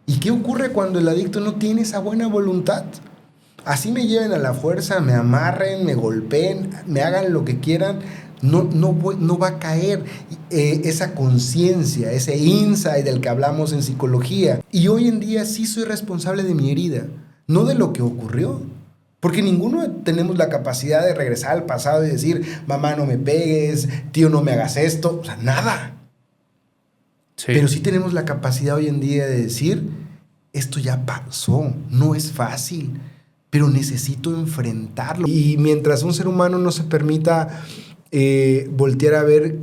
¿Y qué ocurre cuando el adicto no tiene esa buena voluntad? Así me lleven a la fuerza, me amarren, me golpeen, me hagan lo que quieran, no va a caer esa conciencia, ese insight del que hablamos en psicología. Y hoy en día sí soy responsable de mi herida, no de lo que ocurrió. Porque ninguno tenemos la capacidad de regresar al pasado y decir, mamá, no me pegues, tío, no me hagas esto, o sea, nada. Sí. Pero sí tenemos la capacidad hoy en día de decir, esto ya pasó, no es fácil, pero necesito enfrentarlo. Y mientras un ser humano no se permita voltear a ver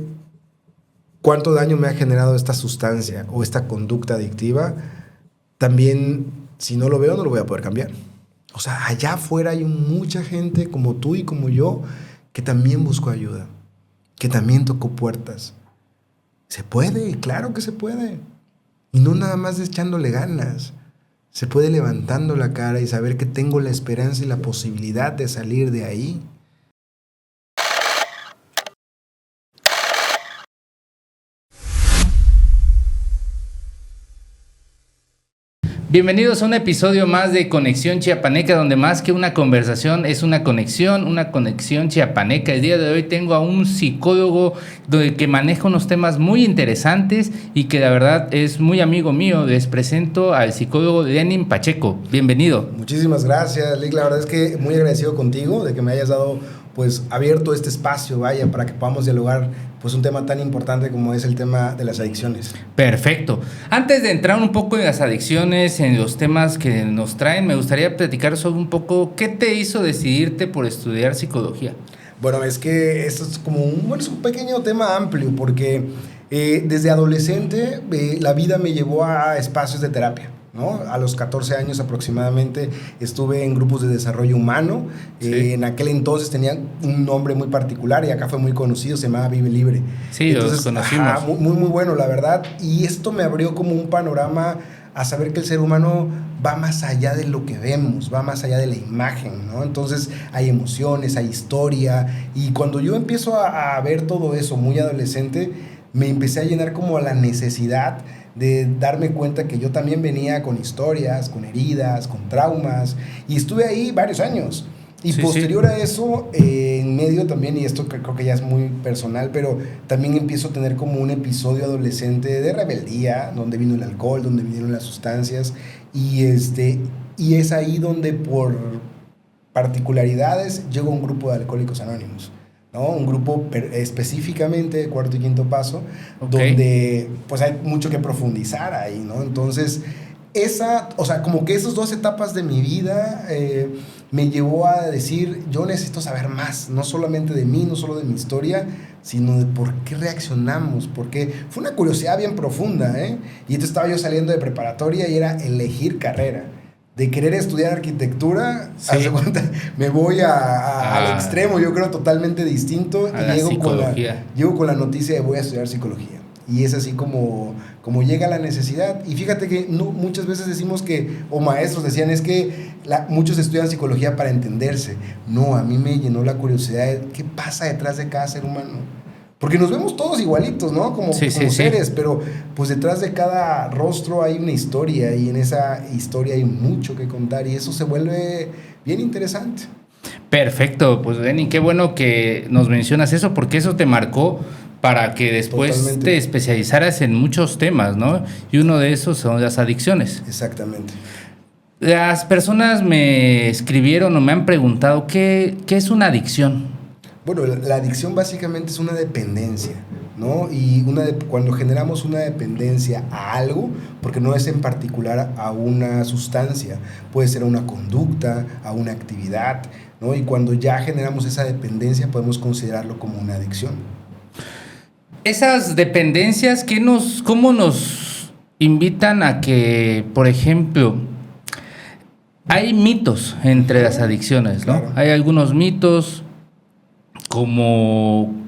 cuánto daño me ha generado esta sustancia o esta conducta adictiva, también si no lo veo no lo voy a poder cambiar. O sea, allá afuera hay mucha gente como tú y como yo que también buscó ayuda, que también tocó puertas. Se puede, claro que se puede. Y no nada más echándole ganas. Se puede levantando la cara y saber que tengo la esperanza y la posibilidad de salir de ahí. Bienvenidos a un episodio más de Conexión Chiapaneca, donde más que una conversación es una conexión chiapaneca. El día de hoy tengo a un psicólogo que maneja unos temas muy interesantes y que la verdad es muy amigo mío. Les presento al psicólogo Lenin Pacheco. Bienvenido. Muchísimas gracias, Lick. La verdad es que muy agradecido contigo de que me hayas dado, abierto este espacio, para que podamos dialogar un tema tan importante como es el tema de las adicciones. Perfecto. Antes de entrar un poco en las adicciones, en los temas que nos traen, me gustaría platicar sobre un poco qué te hizo decidirte por estudiar psicología. Bueno, es que esto es como es un pequeño tema amplio porque desde adolescente la vida me llevó a espacios de terapia, ¿no? A los 14 años aproximadamente estuve en grupos de desarrollo humano. Sí. En aquel entonces tenían un nombre muy particular y acá fue muy conocido, se llamaba Vive Libre. Sí, entonces, los conocimos. Muy bueno, la verdad. Y esto me abrió como un panorama a saber que el ser humano va más allá de lo que vemos, va más allá de la imagen, ¿no? Entonces hay emociones, hay historia. Y cuando yo empiezo a ver todo eso muy adolescente, me empecé a llenar como la necesidad de darme cuenta que yo también venía con historias, con heridas, con traumas, y estuve ahí varios años. Y posterior a eso, en medio también, y esto creo que ya es muy personal, pero también empiezo a tener como un episodio adolescente de rebeldía, donde vino el alcohol, donde vinieron las sustancias, y es ahí donde por particularidades llego a un grupo de Alcohólicos Anónimos, ¿no? Un grupo específicamente de cuarto y quinto paso, donde hay mucho que profundizar ahí, ¿no? Entonces, como que esas dos etapas de mi vida me llevó a decir, yo necesito saber más, no solamente de mí, no solo de mi historia, sino de por qué reaccionamos, porque fue una curiosidad bien profunda, ¿eh? Y entonces estaba yo saliendo de preparatoria y era elegir carrera. De querer estudiar arquitectura, sí, me voy al extremo, yo creo totalmente distinto, y llego con la noticia de voy a estudiar psicología. Y es así como llega la necesidad. Y fíjate que muchas veces decimos que, o maestros decían, es que muchos estudian psicología para entenderse. No, a mí me llenó la curiosidad de qué pasa detrás de cada ser humano. Porque nos vemos todos igualitos, ¿no? Como seres, pero detrás de cada rostro hay una historia, y en esa historia hay mucho que contar, y eso se vuelve bien interesante. Perfecto, pues Lenin, qué bueno que nos mencionas eso, porque eso te marcó para que después totalmente te especializaras en muchos temas, ¿no? Y uno de esos son las adicciones. Exactamente. Las personas me escribieron o me han preguntado, ¿qué es una adicción? Bueno, la adicción básicamente es una dependencia, ¿no? Y cuando generamos una dependencia a algo, porque no es en particular a una sustancia, puede ser a una conducta, a una actividad, ¿no? Y cuando ya generamos esa dependencia, podemos considerarlo como una adicción. Esas dependencias, ¿cómo nos invitan a que, por ejemplo, hay mitos entre las adicciones, ¿no? Claro. Hay algunos mitos.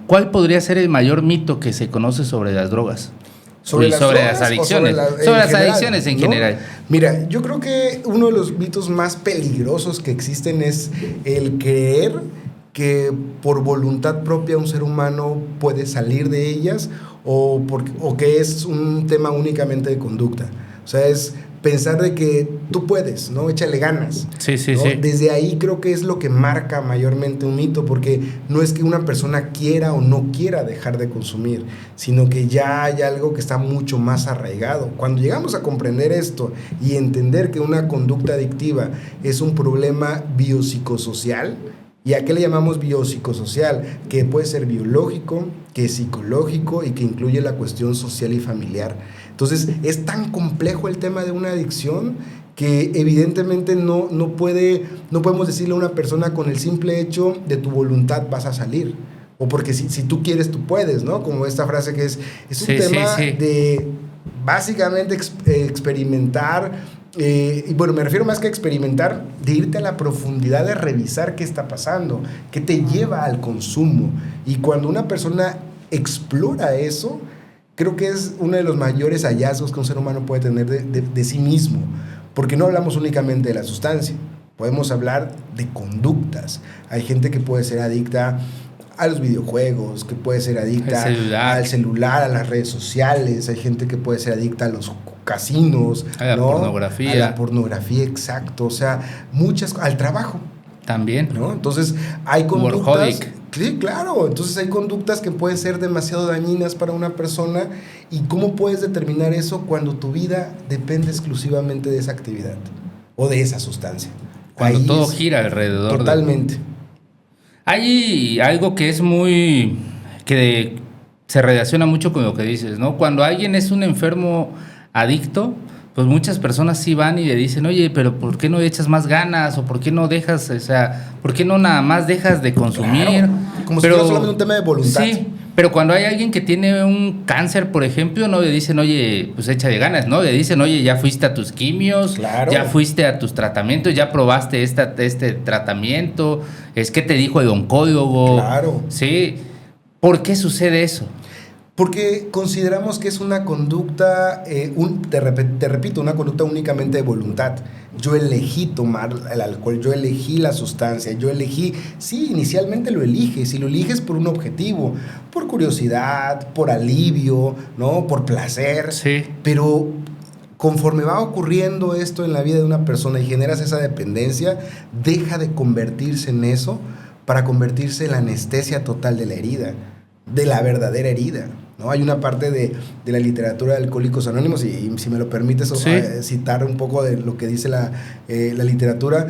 ¿Cuál podría ser el mayor mito que se conoce sobre las drogas? Sobre las adicciones. Sobre las adicciones en general. Mira, yo creo que uno de los mitos más peligrosos que existen es el creer que por voluntad propia un ser humano puede salir de ellas o que es un tema únicamente de conducta. O sea, es pensar de que tú puedes, ¿no? Échale ganas. Sí, sí, ¿no? sí. Desde ahí creo que es lo que marca mayormente un mito, porque no es que una persona quiera o no quiera dejar de consumir, sino que ya hay algo que está mucho más arraigado. Cuando llegamos a comprender esto y entender que una conducta adictiva es un problema biopsicosocial, ¿y a qué le llamamos biopsicosocial? Que puede ser biológico, que es psicológico y que incluye la cuestión social y familiar. Entonces, es tan complejo el tema de una adicción que evidentemente no podemos decirle a una persona con el simple hecho de tu voluntad vas a salir. O porque si tú quieres, tú puedes, ¿no? Como esta frase que es un tema de básicamente experimentar. Y bueno, me refiero más que a experimentar, de irte a la profundidad de revisar qué está pasando, qué te lleva al consumo. Y cuando una persona explora eso, creo que es uno de los mayores hallazgos que un ser humano puede tener de sí mismo, porque no hablamos únicamente de la sustancia, podemos hablar de conductas. Hay gente que puede ser adicta a los videojuegos, que puede ser adicta al celular, a las redes sociales, hay gente que puede ser adicta a los casinos, a la pornografía. A la pornografía, exacto, o sea, al trabajo. También. ¿No? Entonces, hay conductas... Workaholic. Sí, claro. Entonces, hay conductas que pueden ser demasiado dañinas para una persona. ¿Y cómo puedes determinar eso cuando tu vida depende exclusivamente de esa actividad o de esa sustancia? Cuando todo gira alrededor. Totalmente. Hay algo que es que se relaciona mucho con lo que dices, ¿no? Cuando alguien es un enfermo adicto, pues muchas personas sí van y le dicen, oye, pero ¿por qué no echas más ganas? ¿O por qué no dejas, o sea, por qué no nada más dejas de consumir? Claro, como si fuera solamente un tema de voluntad. Sí, pero cuando hay alguien que tiene un cáncer, por ejemplo, no le dicen, oye, pues échale ganas, ¿no? Le dicen, oye, ya fuiste a tus quimios, claro, ya fuiste a tus tratamientos, ya probaste este tratamiento, es que te dijo el oncólogo. Claro. Sí, ¿por qué sucede eso? Porque consideramos que es una conducta, te repito, una conducta únicamente de voluntad. Yo elegí tomar el alcohol, yo elegí la sustancia, sí, inicialmente lo eliges, y lo eliges por un objetivo, por curiosidad, por alivio, ¿no? Por placer. Sí. Pero conforme va ocurriendo esto en la vida de una persona y generas esa dependencia, deja de convertirse en eso para convertirse en la anestesia total de la herida, de la verdadera herida, ¿no? Hay una parte de la literatura de Alcohólicos Anónimos, y si me lo permites, sí, citar un poco de lo que dice la literatura.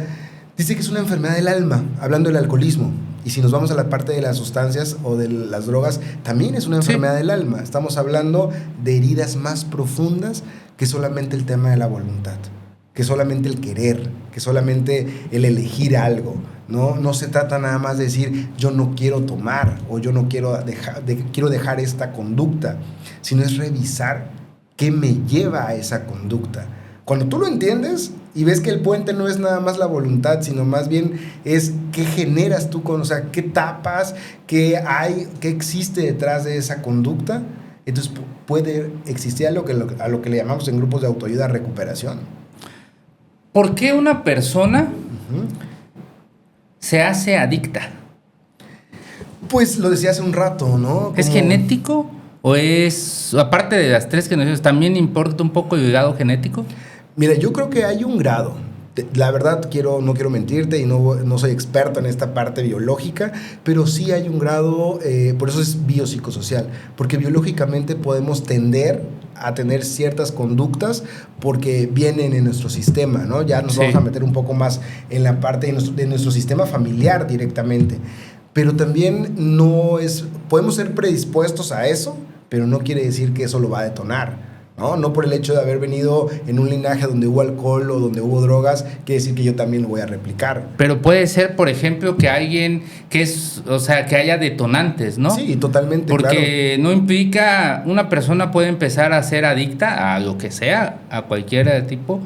Dice que es una enfermedad del alma, hablando del alcoholismo. Y si nos vamos a la parte de las sustancias o de las drogas, también es una enfermedad del alma. Estamos hablando de heridas más profundas que solamente el tema de la voluntad, que solamente el querer, que solamente el elegir algo. No se trata nada más de decir yo no quiero tomar o yo no quiero dejar esta conducta, sino es revisar qué me lleva a esa conducta. Cuando tú lo entiendes y ves que el puente no es nada más la voluntad, sino más bien es qué generas tú o sea, qué tapas, qué existe detrás de esa conducta, entonces puede existir a lo que le llamamos en grupos de autoayuda recuperación. ¿Por qué una persona se hace adicta? Pues lo decía hace un rato, ¿no? ¿Es genético o es, aparte de las tres que nos dices, también importa un poco el grado genético? Mira, yo creo que hay un grado. La verdad, no quiero mentirte y no soy experto en esta parte biológica, pero sí hay un grado, por eso es biopsicosocial, porque biológicamente podemos tender a tener ciertas conductas porque vienen en nuestro sistema, ¿no? Ya nos vamos a meter un poco más en la parte de nuestro sistema familiar directamente, pero también podemos ser predispuestos a eso, pero no quiere decir que eso lo va a detonar. No por el hecho de haber venido en un linaje donde hubo alcohol o donde hubo drogas, quiere decir que yo también lo voy a replicar. Pero puede ser, por ejemplo, que alguien que haya detonantes, ¿no? Sí, totalmente. Porque claro, no implica, una persona puede empezar a ser adicta a lo que sea, a cualquier tipo,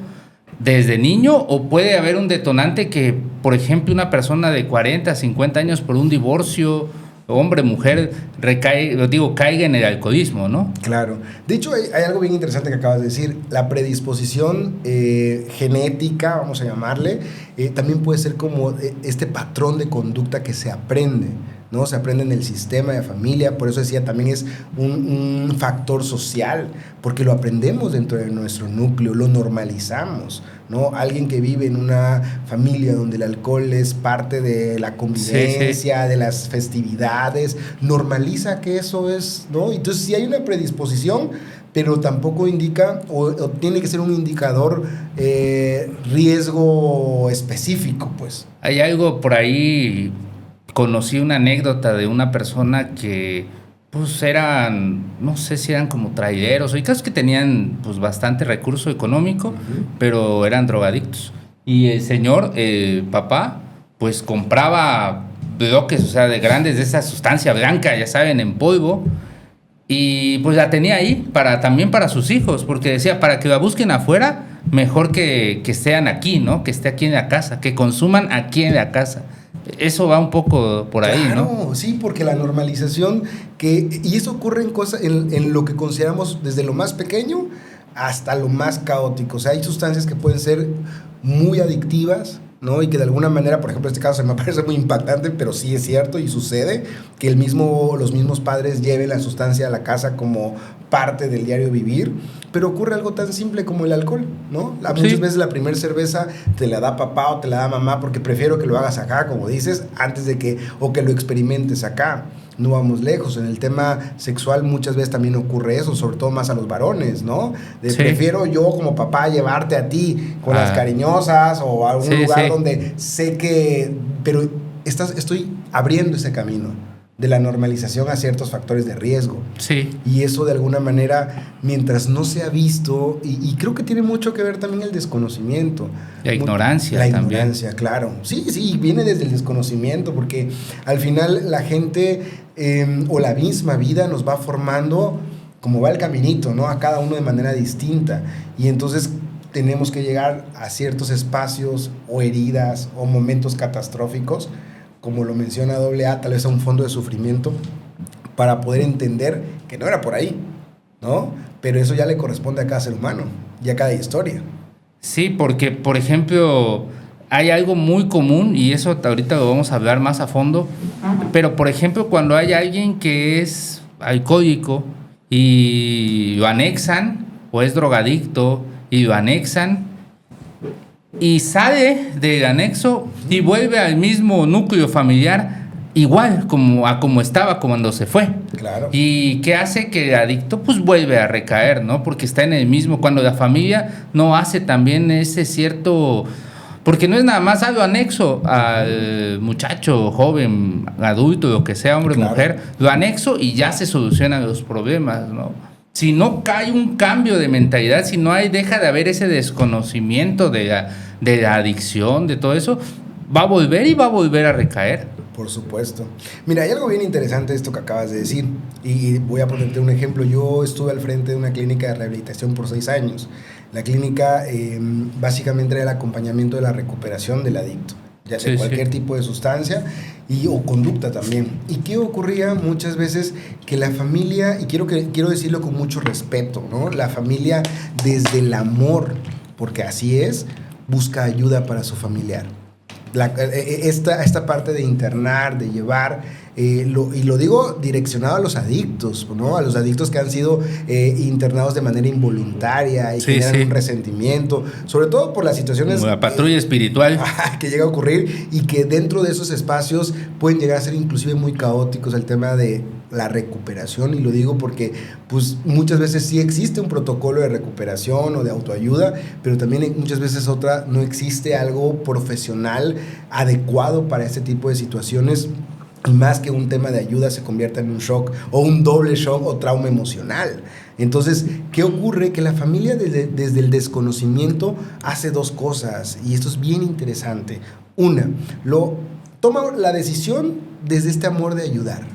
desde niño, o puede haber un detonante que, por ejemplo, una persona de 40, 50 años por un divorcio, hombre, mujer, caiga en el alcoholismo, ¿no? Claro. De hecho, hay algo bien interesante que acabas de decir. La predisposición genética, vamos a llamarle, también puede ser como este patrón de conducta que se aprende, ¿no? Se aprende en el sistema de familia, por eso decía, también es un factor social, porque lo aprendemos dentro de nuestro núcleo, lo normalizamos, ¿no? Alguien que vive en una familia donde el alcohol es parte de la convivencia, de las festividades, normaliza que eso es, ¿no? Entonces, si hay una predisposición, pero tampoco indica o tiene que ser un indicador riesgo específico, pues. Hay algo por ahí, conocí una anécdota de una persona que pues eran, no sé si eran como traileros, o casos que tenían pues bastante recurso económico, pero eran drogadictos. Y el señor, papá, pues compraba bloques, o sea, de grandes de esa sustancia blanca, ya saben, en polvo. Y pues la tenía ahí también para sus hijos, porque decía, para que la busquen afuera, mejor que estén aquí, ¿no? Que esté aquí en la casa, que consuman aquí en la casa. Eso va un poco por ahí, claro, ¿no? Sí, porque la normalización, y eso ocurre en lo que consideramos desde lo más pequeño hasta lo más caótico. O sea, hay sustancias que pueden ser muy adictivas, ¿no? Y que de alguna manera, por ejemplo, en este caso se me parece muy impactante, pero sí es cierto y sucede que los mismos padres lleven la sustancia a la casa como parte del diario vivir, pero ocurre algo tan simple como el alcohol, ¿no? Muchas veces la primera cerveza te la da papá o te la da mamá porque prefiero que lo hagas acá, como dices, antes de que lo experimentes acá. No vamos lejos, en el tema sexual muchas veces también ocurre eso, sobre todo más a los varones, ¿no? Prefiero yo como papá llevarte a ti con las cariñosas o a un lugar donde sé que... Pero estoy abriendo ese camino de la normalización a ciertos factores de riesgo. Sí. Y eso de alguna manera, mientras no se ha visto, y creo que tiene mucho que ver también el desconocimiento. La ignorancia también. La también. ignorancia, claro. Sí, viene desde el desconocimiento, porque al final la gente o la misma vida nos va formando como va el caminito, ¿no? A cada uno de manera distinta. Y entonces tenemos que llegar a ciertos espacios o heridas o momentos catastróficos, como lo menciona AA, tal vez a un fondo de sufrimiento, para poder entender que no era por ahí, ¿no? Pero eso ya le corresponde a cada ser humano y a cada historia. Sí, porque, por ejemplo, hay algo muy común, y eso ahorita lo vamos a hablar más a fondo, pero, por ejemplo, cuando hay alguien que es alcohólico y lo anexan, o es drogadicto y lo anexan, y sale del anexo y vuelve al mismo núcleo familiar igual como estaba cuando se fue. Claro. Y que hace que el adicto pues vuelve a recaer, ¿no? Porque está en el mismo, cuando la familia no hace también ese cierto... Porque no es nada más algo anexo al muchacho, joven, adulto, lo que sea, hombre, claro, mujer, lo anexo y ya se solucionan los problemas, ¿no? Si no cae un cambio de mentalidad, si no deja de haber ese desconocimiento de la adicción, de todo eso, va a volver a recaer. Por supuesto. Mira, hay algo bien interesante de esto que acabas de decir, y voy a ponerte un ejemplo. Yo estuve al frente de una clínica de rehabilitación por 6 años. La clínica básicamente era el acompañamiento de la recuperación del adicto, ya sea cualquier tipo de sustancia o conducta también. ¿Y qué ocurría muchas veces? Que la familia, y quiero decirlo con mucho respeto, ¿no? La familia, desde el amor, porque así es, busca ayuda para su familiar. Esta parte de internar, de llevar, y lo digo direccionado a los adictos, ¿no? A los adictos que han sido internados de manera involuntaria y generan un resentimiento, sobre todo por las situaciones... Como la patrulla espiritual. Que llega a ocurrir, y que dentro de esos espacios pueden llegar a ser inclusive muy caóticos el tema de la recuperación. Y lo digo porque pues muchas veces sí existe un protocolo de recuperación o de autoayuda, pero también muchas veces no existe algo profesional adecuado para este tipo de situaciones, y más que un tema de ayuda se convierta en un shock o un doble shock o trauma emocional. Entonces, ¿qué ocurre? Que la familia desde el desconocimiento hace 2 cosas, y esto es bien interesante. Una, toma la decisión desde este amor de ayudar.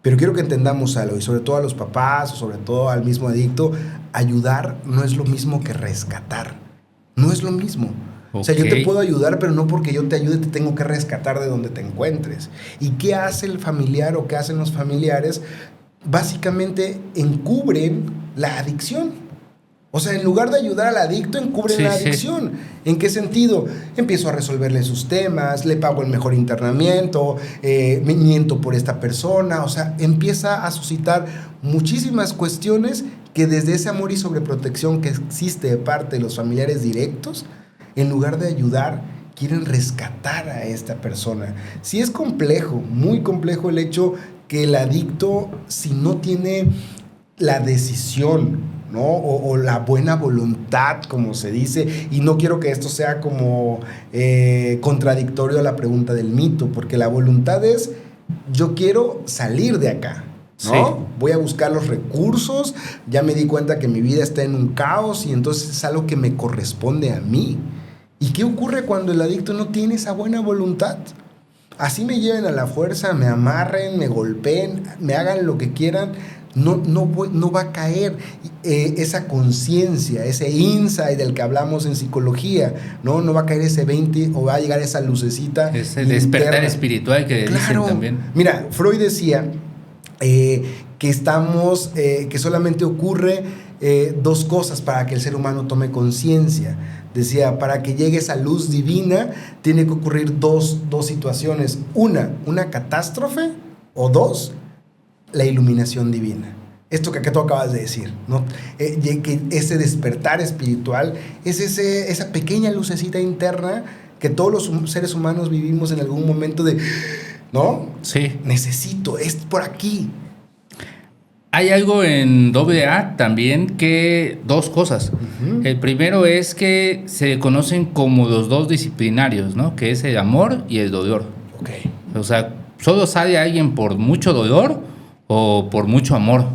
Pero quiero que entendamos algo, y sobre todo a los papás, o sobre todo al mismo adicto, ayudar no es lo mismo que rescatar. No es lo mismo. Okay. O sea, yo te puedo ayudar, pero no porque yo te ayude te tengo que rescatar de donde te encuentres. ¿Y qué hace el familiar o qué hacen los familiares? Básicamente encubren la adicción. O sea, en lugar de ayudar al adicto, encubren la adicción. ¿En qué sentido? Empiezo a resolverle sus temas, le pago el mejor internamiento, me miento por esta persona. O sea, empieza a suscitar muchísimas cuestiones que desde ese amor y sobreprotección que existe de parte de los familiares directos, en lugar de ayudar, quieren rescatar a esta persona. Sí es complejo, muy complejo el hecho que el adicto, si no tiene la decisión, ¿no? O la buena voluntad, como se dice, y no quiero que esto sea como contradictorio a la pregunta del mito, porque la voluntad es, yo quiero salir de acá, ¿no? Sí. Voy a buscar los recursos, ya me di cuenta que mi vida está en un caos y entonces es algo que me corresponde a mí. ¿Y qué ocurre cuando el adicto no tiene esa buena voluntad? Así me lleven a la fuerza, me amarren, me golpeen, me hagan lo que quieran, no va a caer esa conciencia, ese insight del que hablamos en psicología, no va a caer ese 20 o va a llegar esa lucecita. Ese despertar espiritual que dicen también. Mira, Freud decía que solamente ocurre dos cosas para que el ser humano tome conciencia. Decía, para que llegue esa luz divina, tiene que ocurrir dos situaciones. Una catástrofe, o dos, la iluminación divina. Esto que tú acabas de decir, ¿no? Que ese despertar espiritual es esa pequeña lucecita interna que todos los seres humanos vivimos en algún momento de, ¿no? Sí. Necesito, es por aquí. Hay algo en AA también que dos cosas. Uh-huh. El primero es que se conocen como los dos disciplinarios, ¿no? Que es el amor y el dolor. Okay. O sea, solo sale alguien por mucho dolor o por mucho amor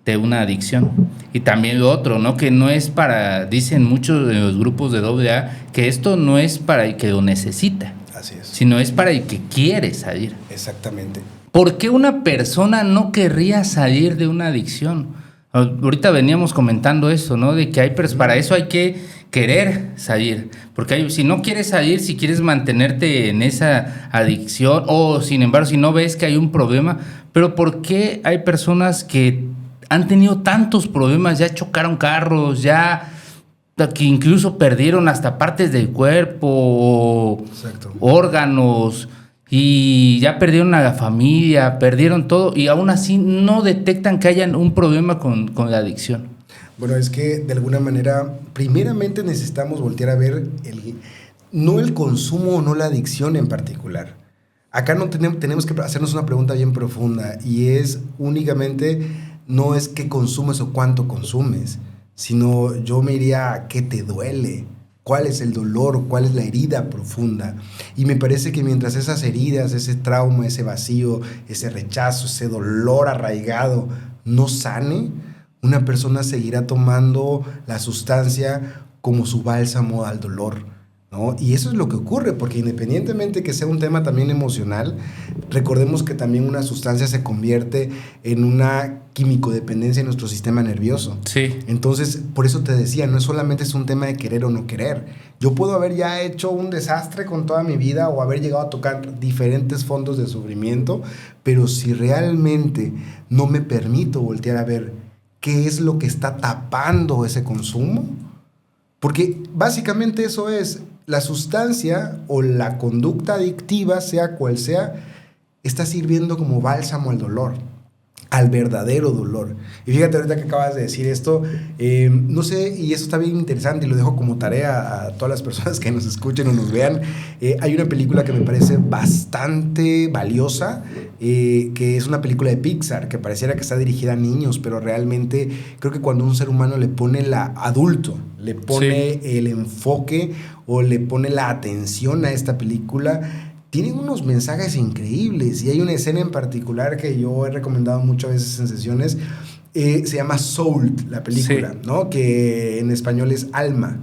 de una adicción. Y también lo otro, ¿no? Que no es para, dicen muchos de los grupos de AA, que esto no es para el que lo necesita. Así es. Sino es para el que quiere salir. Exactamente. ¿Por qué una persona no querría salir de una adicción? Ahorita veníamos comentando eso, ¿no? De que para eso hay que querer salir. Porque si no quieres salir, si quieres mantenerte en esa adicción, o sin embargo, si no ves que hay un problema, pero ¿por qué hay personas que han tenido tantos problemas, ya chocaron carros, ya que incluso perdieron hasta partes del cuerpo, exacto, órganos, y ya perdieron a la familia, perdieron todo, y aún así no detectan que hayan un problema con la adicción? Bueno, es que de alguna manera, primeramente necesitamos voltear a ver no el consumo o no la adicción en particular. Acá no tenemos que hacernos una pregunta bien profunda, y es únicamente, no es qué consumes o cuánto consumes, sino yo me iría a qué te duele. ¿Cuál es el dolor? ¿Cuál es la herida profunda? Y me parece que mientras esas heridas, ese trauma, ese vacío, ese rechazo, ese dolor arraigado no sane, una persona seguirá tomando la sustancia como su bálsamo al dolor, ¿no? Y eso es lo que ocurre, porque independientemente que sea un tema también emocional, recordemos que también una sustancia se convierte en una químico-dependencia en nuestro sistema nervioso. Sí. Entonces, por eso te decía, no solamente es un tema de querer o no querer. Yo puedo haber ya hecho un desastre con toda mi vida o haber llegado a tocar diferentes fondos de sufrimiento, pero si realmente no me permito voltear a ver qué es lo que está tapando ese consumo, porque básicamente eso es, la sustancia o la conducta adictiva, sea cual sea, está sirviendo como bálsamo al dolor, al verdadero dolor. Y fíjate ahorita que acabas de decir esto, no sé, y eso está bien interesante y lo dejo como tarea a todas las personas que nos escuchen o nos vean. Hay una película que me parece bastante valiosa, que es una película de Pixar, que pareciera que está dirigida a niños, pero realmente creo que cuando un ser humano le pone adulto, le pone el enfoque o le pone la atención a esta película, tienen unos mensajes increíbles. Y hay una escena en particular que yo he recomendado muchas veces en sesiones, se llama Soul, la película, sí, ¿no? Que en español es Alma.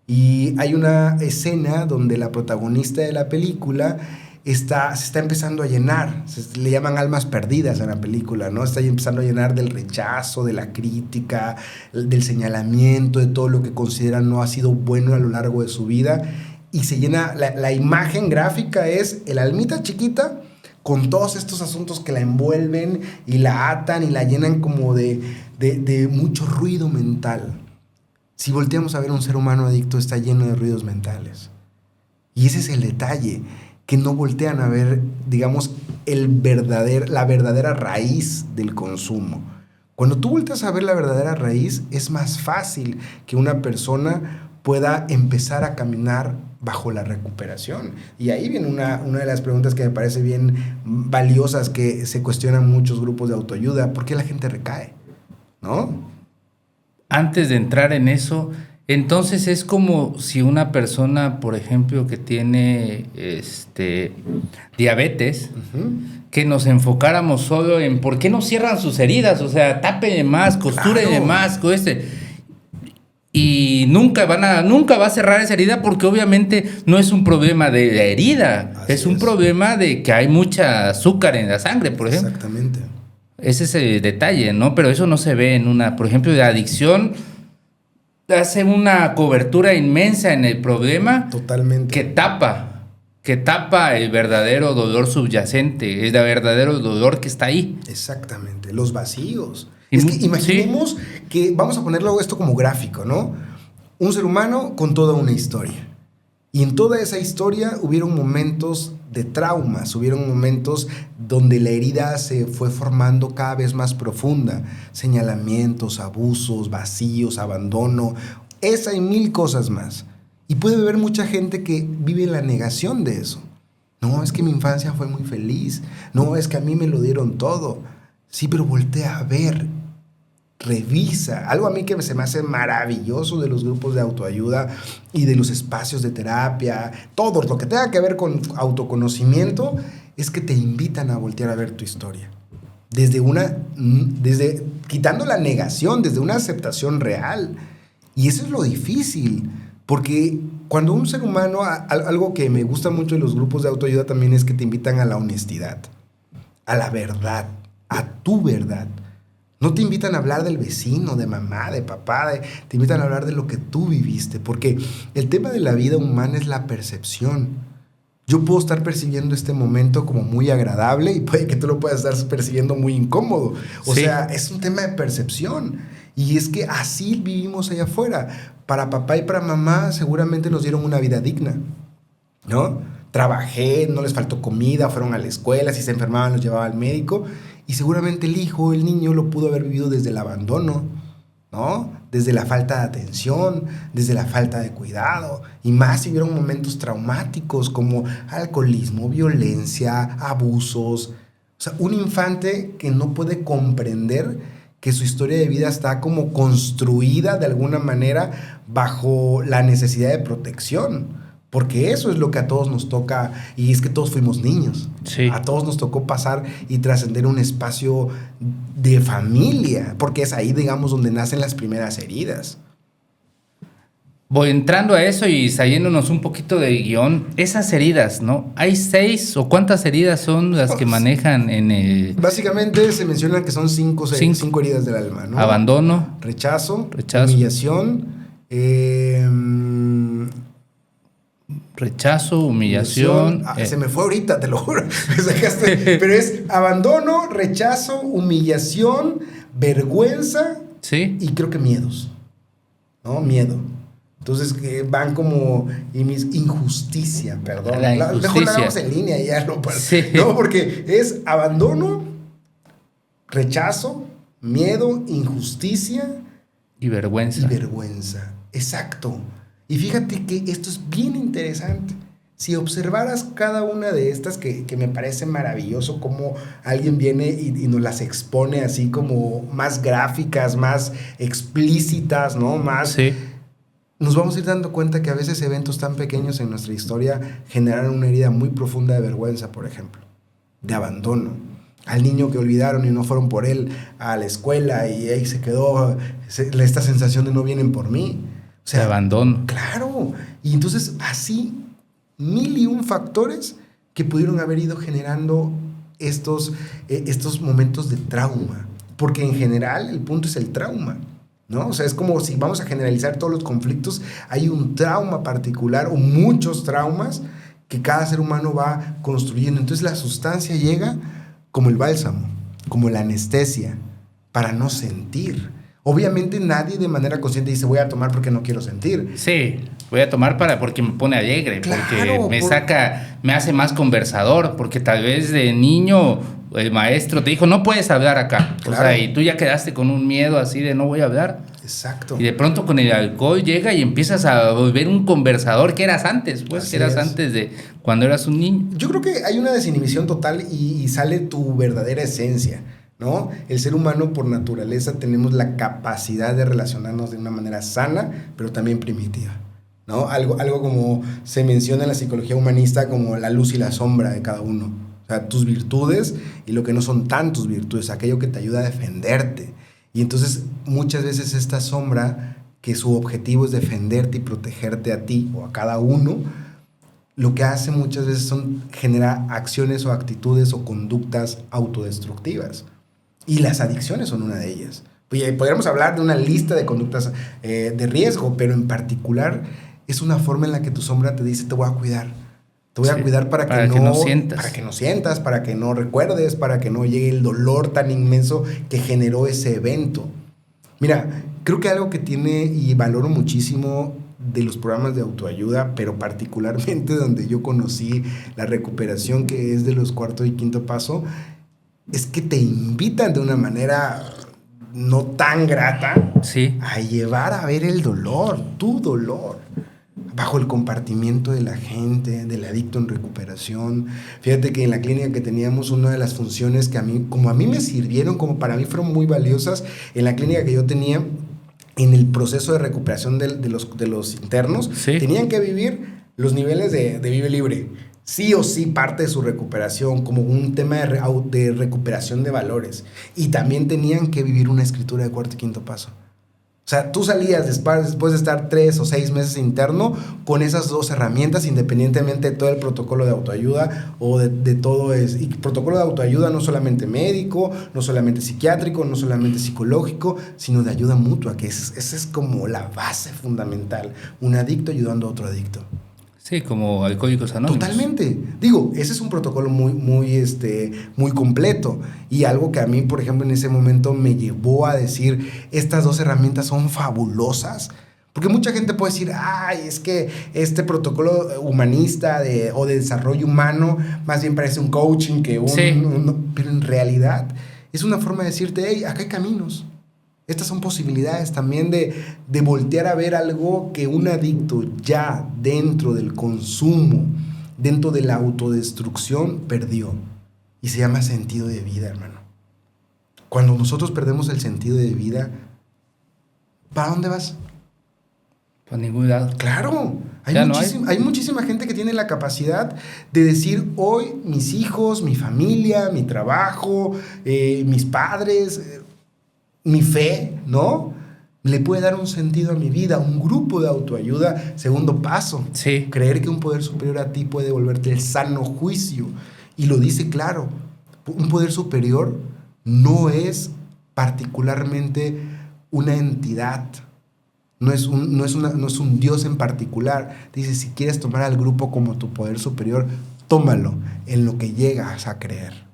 Y hay una escena donde la protagonista de la película se está empezando a llenar, le llaman almas perdidas a la película, ¿no? Está empezando a llenar del rechazo, de la crítica, del señalamiento, de todo lo que considera no ha sido bueno a lo largo de su vida. Y se llena, la imagen gráfica es el almita chiquita con todos estos asuntos que la envuelven y la atan y la llenan como de mucho ruido mental. Si volteamos a ver un ser humano adicto, está lleno de ruidos mentales. Y ese es el detalle, que no voltean a ver, digamos, la verdadera raíz del consumo. Cuando tú volteas a ver la verdadera raíz, es más fácil que una persona pueda empezar a caminar bajo la recuperación. Y ahí viene una de las preguntas que me parece bien valiosas, que se cuestionan muchos grupos de autoayuda. ¿Por qué la gente recae? ¿No? Antes de entrar en eso, entonces es como si una persona, por ejemplo, que tiene diabetes, que nos enfocáramos solo en por qué no cierran sus heridas, o sea, tápenle más, costúrenle más, y nunca va a cerrar esa herida, porque obviamente no es un problema de la herida, es un problema de que hay mucha azúcar en la sangre, por ejemplo. Exactamente. Ese es el detalle, ¿no? Pero eso no se ve en por ejemplo, de adicción. Hace una cobertura inmensa en el problema. Totalmente. Que tapa el verdadero dolor subyacente, el verdadero dolor que está ahí. Exactamente, los vacíos. Es que imaginemos que, vamos a ponerlo esto como gráfico, ¿no? Un ser humano con toda una historia. Y en toda esa historia hubieron momentos de traumas, hubieron momentos donde la herida se fue formando cada vez más profunda. Señalamientos, abusos, vacíos, abandono, esa y mil cosas más. Y puede haber mucha gente que vive la negación de eso. No, es que mi infancia fue muy feliz. No, es que a mí me lo dieron todo. Sí, pero voltea a ver. Revisa. Algo a mí que se me hace maravilloso de los grupos de autoayuda y de los espacios de terapia, todo lo que tenga que ver con autoconocimiento, es que te invitan a voltear a ver tu historia. Desde quitando la negación, desde una aceptación real. Y eso es lo difícil, porque cuando un ser humano, algo que me gusta mucho de los grupos de autoayuda también es que te invitan a la honestidad, a la verdad, a tu verdad. No te invitan a hablar del vecino, de mamá, de papá, te invitan a hablar de lo que tú viviste, porque el tema de la vida humana es la percepción. Yo puedo estar percibiendo este momento como muy agradable y puede que tú lo puedas estar percibiendo muy incómodo. O sea, es un tema de percepción. Y es que así vivimos allá afuera. Para papá y para mamá seguramente nos dieron una vida digna, ¿no? Trabajé, no les faltó comida, fueron a la escuela, si se enfermaban los llevaba al médico. Y seguramente el hijo, el niño, lo pudo haber vivido desde el abandono, ¿no? Desde la falta de atención, desde la falta de cuidado. Y más si hubieron momentos traumáticos como alcoholismo, violencia, abusos. O sea, un infante que no puede comprender que su historia de vida está como construida de alguna manera bajo la necesidad de protección. Porque eso es lo que a todos nos toca, y es que todos fuimos niños. Sí. A todos nos tocó pasar y trascender un espacio de familia, porque es ahí, digamos, donde nacen las primeras heridas. Voy entrando a eso y saliéndonos un poquito de guión, esas heridas, ¿no? ¿Hay 6 o cuántas heridas son las que manejan en el...? Básicamente se mencionan que son 5 heridas del alma, ¿no? Abandono. Rechazo. Humillación. Rechazo, humillación. Se me fue ahorita, te lo juro. Me sacaste. Pero es abandono, rechazo, humillación, vergüenza. Sí. Y creo que miedos. ¿No? Miedo. Entonces van como injusticia, perdón. La injusticia. Mejor la hagamos en línea y ya no pasa. Sí. No, porque es abandono, rechazo, miedo, injusticia y vergüenza. Exacto. Y fíjate que esto es bien interesante. Si observaras cada una de estas, que me parece maravilloso cómo alguien viene y nos las expone así como más gráficas, más explícitas, ¿no? Más... Sí. Nos vamos a ir dando cuenta que a veces eventos tan pequeños en nuestra historia generaron una herida muy profunda de vergüenza, por ejemplo, de abandono. Al niño que olvidaron y no fueron por él a la escuela y ahí se quedó esta sensación de no vienen por mí. O sea, de abandono. Claro. Y entonces así 1001 factores que pudieron haber ido generando estos momentos de trauma. Porque en general el punto es el trauma, ¿no? O sea, es como si vamos a generalizar todos los conflictos, hay un trauma particular o muchos traumas que cada ser humano va construyendo. Entonces la sustancia llega como el bálsamo, como la anestesia, para no sentir. Obviamente nadie de manera consciente dice voy a tomar porque no quiero sentir. Sí, voy a tomar porque me pone alegre, porque me hace más conversador, porque tal vez de niño el maestro te dijo, no puedes hablar acá. Claro. O sea, y tú ya quedaste con un miedo así de no voy a hablar. Exacto. Y de pronto con el alcohol llega y empiezas a volver un conversador que eras antes, pues, que eras antes de cuando eras un niño. Yo creo que hay una desinhibición total y sale tu verdadera esencia, ¿no? El ser humano por naturaleza tenemos la capacidad de relacionarnos de una manera sana, pero también primitiva, ¿no? Algo como se menciona en la psicología humanista como la luz y la sombra de cada uno. O sea, tus virtudes y lo que no son tan tus virtudes, aquello que te ayuda a defenderte. Y entonces muchas veces esta sombra, que su objetivo es defenderte y protegerte a ti o a cada uno, lo que hace muchas veces son generar acciones o actitudes o conductas autodestructivas. Y las adicciones son una de ellas. Podríamos hablar de una lista de conductas de riesgo, pero en particular es una forma en la que tu sombra te dice te voy a cuidar. Te voy a cuidar para que no sientas. Para que no sientas, para que no recuerdes, para que no llegue el dolor tan inmenso que generó ese evento. Mira, creo que algo que tiene y valoro muchísimo de los programas de autoayuda, pero particularmente donde yo conocí la recuperación, que es de los cuarto y quinto paso, es que te invitan de una manera no tan grata a llevar a ver el dolor, tu dolor, bajo el compartimiento de la gente, del adicto en recuperación. Fíjate que en la clínica que teníamos, una de las funciones que a mí me sirvieron, como para mí fueron muy valiosas, en la clínica que yo tenía, en el proceso de recuperación de los internos, tenían que vivir los niveles de Vive Libre. Sí o sí parte de su recuperación como un tema de recuperación de valores. Y también tenían que vivir una escritura de cuarto y quinto paso. O sea, tú salías después de estar 3 o 6 meses interno con esas 2 herramientas, independientemente de todo el protocolo de autoayuda o de todo eso. Y protocolo de autoayuda no solamente médico, no solamente psiquiátrico, no solamente psicológico, sino de ayuda mutua, que esa es como la base fundamental. Un adicto ayudando a otro adicto. Sí, como Alcohólicos Anónimos. Totalmente. Digo, ese es un protocolo muy completo. Y algo que a mí, por ejemplo, en ese momento me llevó a decir, estas 2 herramientas son fabulosas. Porque mucha gente puede decir, ay, es que este protocolo humanista o de desarrollo humano más bien parece un coaching que pero en realidad es una forma de decirte, hey, acá hay caminos. Estas son posibilidades también de voltear a ver algo que un adicto ya dentro del consumo, dentro de la autodestrucción, perdió. Y se llama sentido de vida, hermano. Cuando nosotros perdemos el sentido de vida, ¿para dónde vas? Para ningún lado. Claro. Hay muchísima gente que tiene la capacidad de decir, hoy mis hijos, mi familia, mi trabajo, mis padres, mi fe, ¿no? Le puede dar un sentido a mi vida. Un grupo de autoayuda, segundo paso. Sí. Creer que un poder superior a ti puede devolverte el sano juicio. Y lo dice claro. Un poder superior no es particularmente una entidad. No es un Dios en particular. Dice, si quieres tomar al grupo como tu poder superior, tómalo en lo que llegas a creer.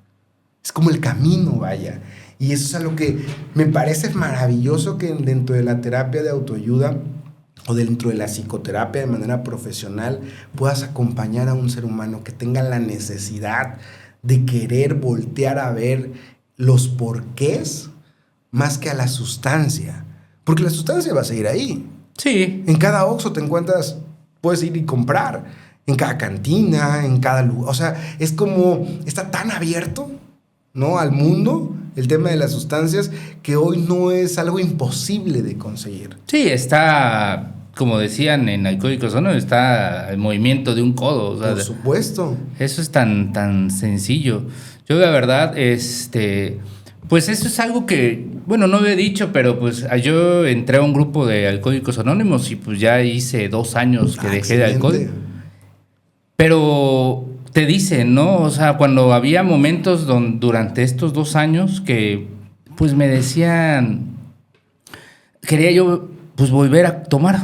Es como el camino, vaya. Y eso es algo que me parece maravilloso, que dentro de la terapia de autoayuda o dentro de la psicoterapia de manera profesional puedas acompañar a un ser humano que tenga la necesidad de querer voltear a ver los porqués más que a la sustancia. Porque la sustancia va a seguir ahí. Sí. En cada Oxxo te encuentras, puedes ir y comprar. En cada cantina, en cada lugar. O sea, es como, está tan abierto, ¿no?, al mundo, el tema de las sustancias, que hoy no es algo imposible de conseguir. Sí, está, como decían en Alcohólicos Anónimos, está el movimiento de un codo. O sea, por supuesto. Eso es tan sencillo. Yo, la verdad, pues eso es algo que, bueno, no lo he dicho, pero pues yo entré a un grupo de Alcohólicos Anónimos y pues ya hice 2 años que dejé de alcohol. Pero te dicen, ¿no? O sea, cuando había momentos durante estos 2 años que pues me decían, quería yo pues volver a tomar.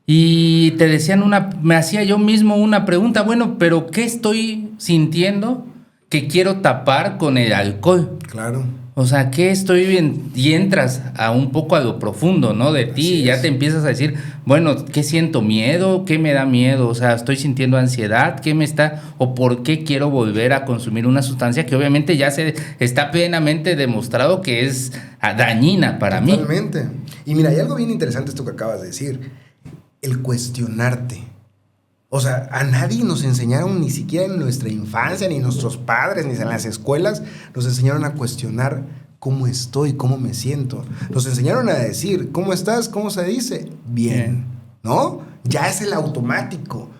Y te decían me hacía yo mismo una pregunta, bueno, pero ¿qué estoy sintiendo que quiero tapar con el alcohol? Claro. O sea, ¿qué estoy bien? Y entras a un poco a lo profundo, ¿no? De ti y ya te empiezas a decir, bueno, ¿qué siento? ¿Miedo? ¿Qué me da miedo? O sea, ¿estoy sintiendo ansiedad? ¿Qué me está? ¿O por qué quiero volver a consumir una sustancia que obviamente ya se está plenamente demostrado que es dañina para mí? Totalmente. Y mira, hay algo bien interesante esto que acabas de decir, el cuestionarte. O sea, a nadie nos enseñaron, ni siquiera en nuestra infancia, ni nuestros padres, ni en las escuelas, nos enseñaron a cuestionar cómo estoy, cómo me siento. Nos enseñaron a decir, ¿cómo estás? ¿Cómo se dice? Bien, ¿no? Ya es el automático.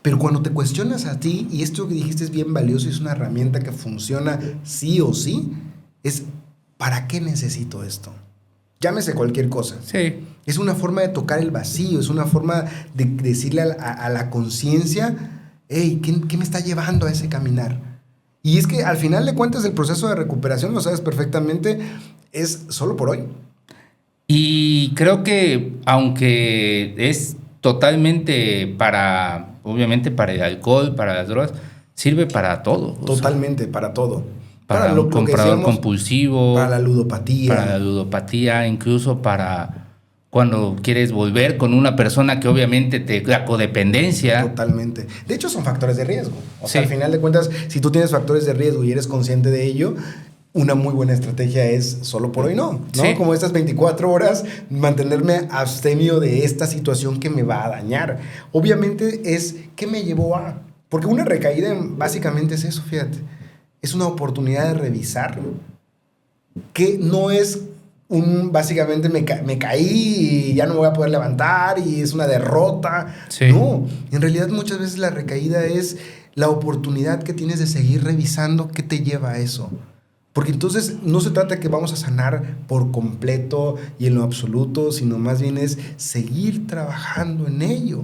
Pero cuando te cuestionas a ti, y esto que dijiste es bien valioso y es una herramienta que funciona sí o sí, es ¿para qué necesito esto? Llámese cualquier cosa. Sí. Es una forma de tocar el vacío, es una forma de decirle a la conciencia, hey, ¿qué me está llevando a ese caminar? Y es que al final de cuentas el proceso de recuperación, lo sabes perfectamente, es solo por hoy. Y creo que aunque es totalmente obviamente para el alcohol, para las drogas, sirve para todo. Totalmente, para todo. Para un comprador compulsivo. Para la ludopatía. Para la ludopatía, incluso para cuando quieres volver con una persona que obviamente la codependencia. Totalmente. De hecho, son factores de riesgo. O sea, al final de cuentas, si tú tienes factores de riesgo y eres consciente de ello, una muy buena estrategia es solo por hoy no. Sí. Como estas 24 horas, mantenerme abstemio de esta situación que me va a dañar. Obviamente es ¿qué me llevó a? Porque una recaída básicamente es eso, fíjate. Es una oportunidad de revisar. Que no es básicamente me caí y ya no me voy a poder levantar y es una derrota. Sí. No, en realidad muchas veces la recaída es la oportunidad que tienes de seguir revisando qué te lleva a eso. Porque entonces no se trata de que vamos a sanar por completo y en lo absoluto, sino más bien es seguir trabajando en ello,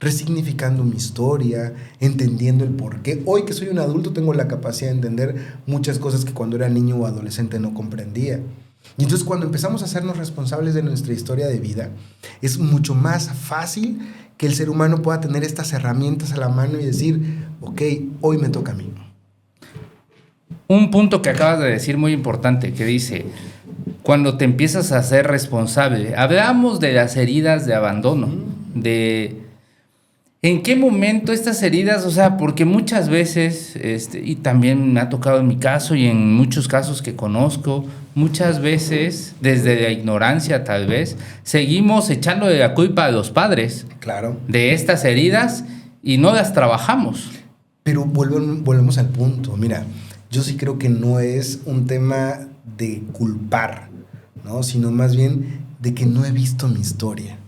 resignificando mi historia, entendiendo el porqué. Hoy que soy un adulto tengo la capacidad de entender muchas cosas que cuando era niño o adolescente no comprendía. Y entonces cuando empezamos a hacernos responsables de nuestra historia de vida, es mucho más fácil que el ser humano pueda tener estas herramientas a la mano y decir, ok, hoy me toca a mí. Un punto que acabas de decir muy importante, que dice, cuando te empiezas a ser responsable, hablamos de las heridas de abandono, de en qué momento estas heridas, o sea, porque muchas veces, y también me ha tocado en mi caso y en muchos casos que conozco, muchas veces, desde la ignorancia tal vez, seguimos echándole la culpa a los padres. Claro. De estas heridas y no las trabajamos. Pero volvemos al punto, mira, yo sí creo que no es un tema de culpar, ¿no? Sino más bien de que no he visto mi historia.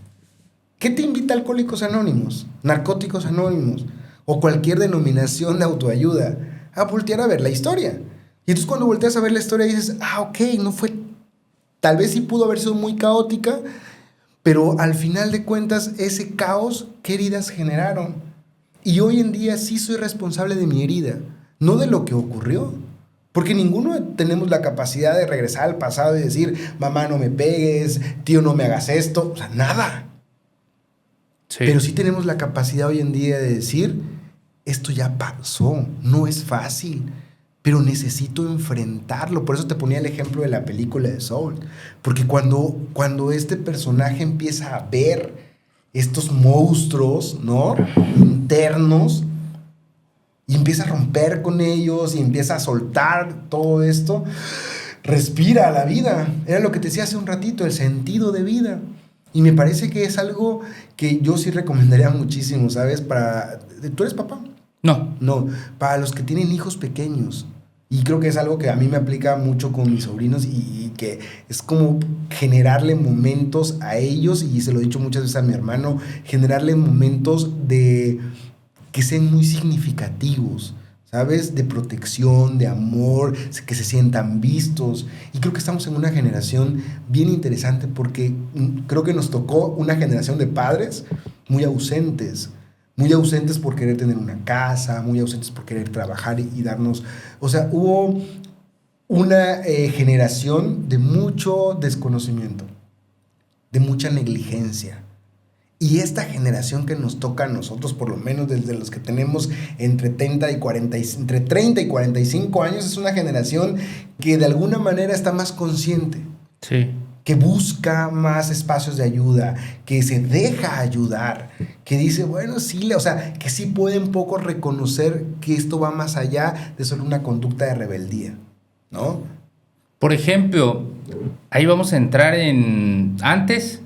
¿Qué te invita a Alcohólicos Anónimos, Narcóticos Anónimos o cualquier denominación de autoayuda? A voltear a ver la historia. Y entonces cuando volteas a ver la historia dices, ok, no fue, tal vez sí pudo haber sido muy caótica, pero al final de cuentas ese caos, ¿qué heridas generaron? Y hoy en día sí soy responsable de mi herida, no de lo que ocurrió. Porque ninguno tenemos la capacidad de regresar al pasado y decir, mamá, no me pegues, tío, no me hagas esto. O sea, nada. Sí. Pero sí tenemos la capacidad hoy en día de decir, esto ya pasó, no es fácil, pero necesito enfrentarlo. Por eso te ponía el ejemplo de la película de Soul. Porque cuando este personaje empieza a ver estos monstruos, ¿no? Internos, y empieza a romper con ellos y empieza a soltar todo esto, respira a la vida. Era lo que te decía hace un ratito, el sentido de vida. Y me parece que es algo que yo sí recomendaría muchísimo, ¿sabes? ¿Tú eres papá? No, para los que tienen hijos pequeños. Y creo que es algo que a mí me aplica mucho con mis sobrinos y que es como generarle momentos a ellos, y se lo he dicho muchas veces a mi hermano, generarle momentos que sean muy significativos, ¿sabes? De protección, de amor, que se sientan vistos. Y creo que estamos en una generación bien interesante porque creo que nos tocó una generación de padres muy ausentes por querer tener una casa, muy ausentes por querer trabajar y darnos... O sea, hubo una generación de mucho desconocimiento, de mucha negligencia. Y esta generación que nos toca a nosotros, por lo menos desde los que tenemos entre 30 y 45 años, es una generación que de alguna manera está más consciente. Sí. Que busca más espacios de ayuda, que se deja ayudar, que dice, bueno, sí, o sea, que sí puede un poco reconocer que esto va más allá de solo una conducta de rebeldía, ¿no? Por ejemplo, ahí vamos a entrar en... Antes,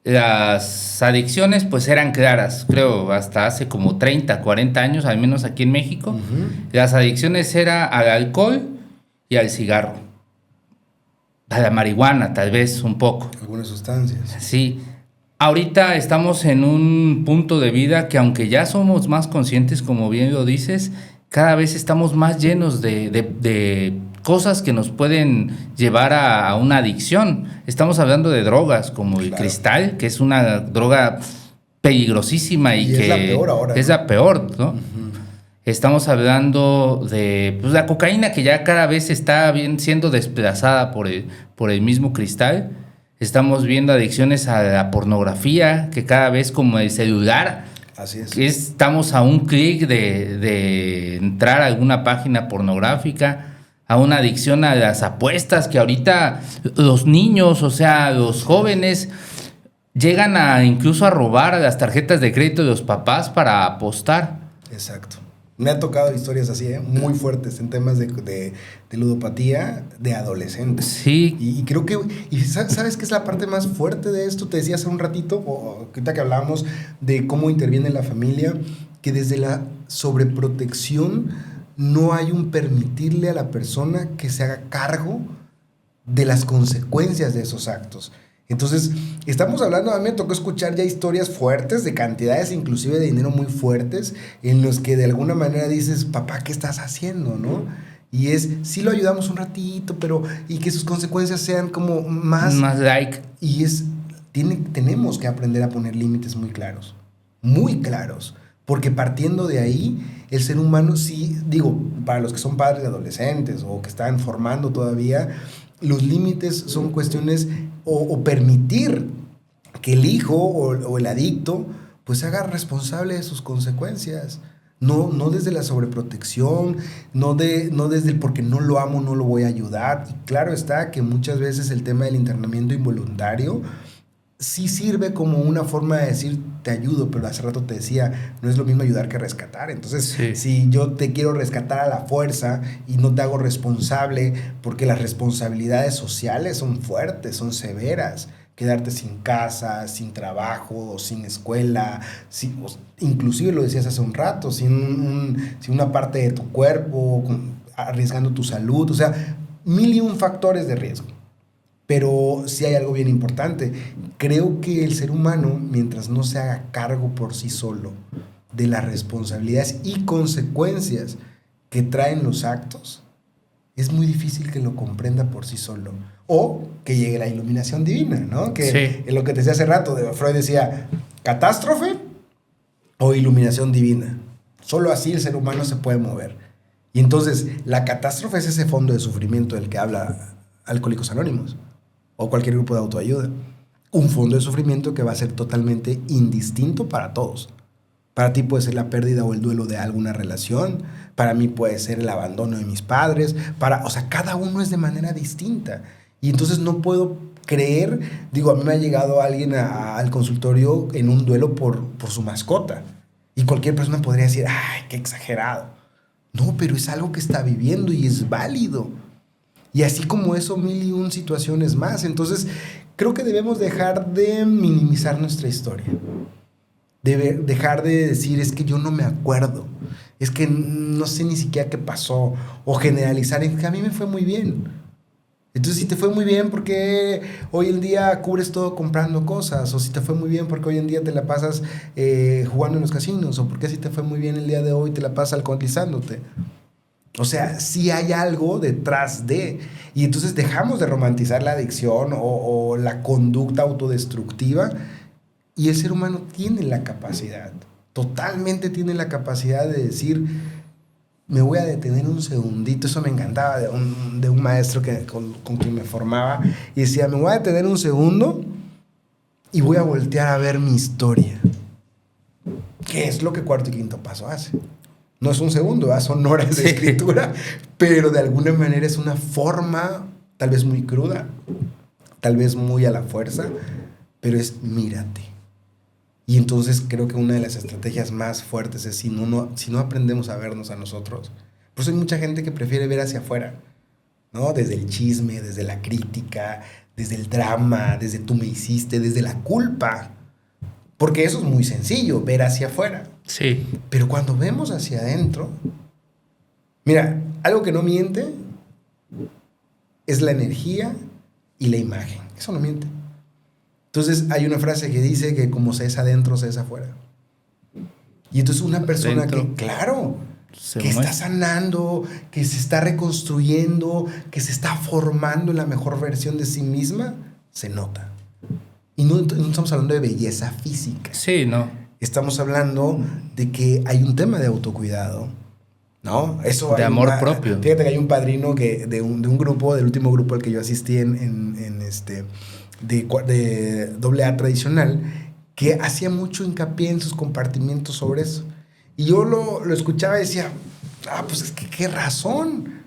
las adicciones pues eran claras, creo, hasta hace como 30, 40 años, al menos aquí en México. Las adicciones eran al alcohol y al cigarro. A la marihuana, tal vez, un poco. Algunas sustancias. Sí. Ahorita estamos en un punto de vida que aunque ya somos más conscientes, como bien lo dices, cada vez estamos más llenos de cosas que nos pueden llevar a una adicción. Estamos hablando de drogas como el cristal, que es una droga peligrosísima y que es la peor ahora, es ¿no? la peor, ¿no? Estamos hablando de pues, la cocaína, que ya cada vez está siendo desplazada por el mismo cristal. Estamos viendo adicciones a la pornografía, que cada vez como el celular. Así es. Estamos a un clic de entrar a alguna página pornográfica, a una adicción a las apuestas, que ahorita los niños, o sea, los jóvenes, llegan incluso a robar las tarjetas de crédito de los papás para apostar. Exacto. Me ha tocado historias así, muy fuertes en temas de ludopatía de adolescentes. Sí. Y creo que, ¿sabes qué es la parte más fuerte de esto? Te decía hace un ratito, o ahorita que hablábamos de cómo interviene la familia, que desde la sobreprotección no hay un permitirle a la persona que se haga cargo de las consecuencias de esos actos. Entonces, estamos hablando, a mí me tocó escuchar ya historias fuertes, de cantidades inclusive de dinero muy fuertes, en los que de alguna manera dices, papá, ¿qué estás haciendo, no? Y sí lo ayudamos un ratito, pero, y que sus consecuencias sean como más like. Y tenemos que aprender a poner límites muy claros, porque partiendo de ahí, el ser humano, sí, digo, para los que son padres de adolescentes o que están formando todavía, los límites son cuestiones o permitir que el hijo o el adicto pues se haga responsable de sus consecuencias. No desde la sobreprotección, no desde el porque no lo amo, no lo voy a ayudar. Y claro está que muchas veces el tema del internamiento involuntario sí sirve como una forma de decir te ayudo, pero hace rato te decía, no es lo mismo ayudar que rescatar. Entonces, si yo te quiero rescatar a la fuerza y no te hago responsable, porque las responsabilidades sociales son fuertes, son severas, quedarte sin casa, sin trabajo, sin escuela, inclusive lo decías hace un rato, sin una parte de tu cuerpo, arriesgando tu salud, o sea, 1001 factores de riesgo. Pero sí hay algo bien importante. Creo que el ser humano, mientras no se haga cargo por sí solo de las responsabilidades y consecuencias que traen los actos, es muy difícil que lo comprenda por sí solo. O que llegue la iluminación divina, ¿no? Que en lo que te decía hace rato, Freud decía, catástrofe o iluminación divina. Solo así el ser humano se puede mover. Y entonces, la catástrofe es ese fondo de sufrimiento del que habla Alcohólicos Anónimos o cualquier grupo de autoayuda. Un fondo de sufrimiento que va a ser totalmente indistinto para todos. Para ti puede ser la pérdida o el duelo de alguna relación. Para mí puede ser el abandono de mis padres. O sea, cada uno es de manera distinta. Y entonces no puedo creer, a mí me ha llegado alguien al consultorio en un duelo por su mascota. Y cualquier persona podría decir, ¡ay, qué exagerado! No, pero es algo que está viviendo y es válido. Y así como eso, 1001 situaciones más. Entonces, creo que debemos dejar de minimizar nuestra historia. Dejar de decir, es que yo no me acuerdo. Es que no sé ni siquiera qué pasó. O generalizar, es que a mí me fue muy bien. Entonces, si te fue muy bien, ¿por qué hoy en día cubres todo comprando cosas? O si te fue muy bien, ¿por qué hoy en día te la pasas jugando en los casinos? O ¿por qué si te fue muy bien el día de hoy te la pasas alcoholizándote? O sea, sí hay algo detrás de. Y entonces dejamos de romantizar la adicción o la conducta autodestructiva. Y el ser humano tiene la capacidad, totalmente tiene la capacidad de decir, me voy a detener un segundito. Eso me encantaba de un maestro con quien me formaba. Y decía, me voy a detener un segundo y voy a voltear a ver mi historia. ¿Qué es lo que cuarto y quinto paso hace? No es un segundo, son horas de escritura, pero de alguna manera es una forma, tal vez muy cruda, tal vez muy a la fuerza, pero es mírate. Y entonces creo que una de las estrategias más fuertes es si no aprendemos a vernos a nosotros. Por eso hay mucha gente que prefiere ver hacia afuera, ¿no? Desde el chisme, desde la crítica, desde el drama, desde tú me hiciste, desde la culpa. Porque eso es muy sencillo, ver hacia afuera. Sí. Pero cuando vemos hacia adentro, mira, algo que no miente es la energía y la imagen. Eso no miente. Entonces hay una frase que dice que como se es adentro, se es afuera. Y entonces una persona que, claro, que está sanando, que se está reconstruyendo, que se está formando en la mejor versión de sí misma, se nota. Y no estamos hablando de belleza física. Sí, no. Estamos hablando de que hay un tema de autocuidado, ¿no? Eso de amor propio. Fíjate que hay un padrino de un grupo, del último grupo al que yo asistí de AA tradicional, que hacía mucho hincapié en sus compartimientos sobre eso. Y yo lo escuchaba y decía, pues es que qué razón.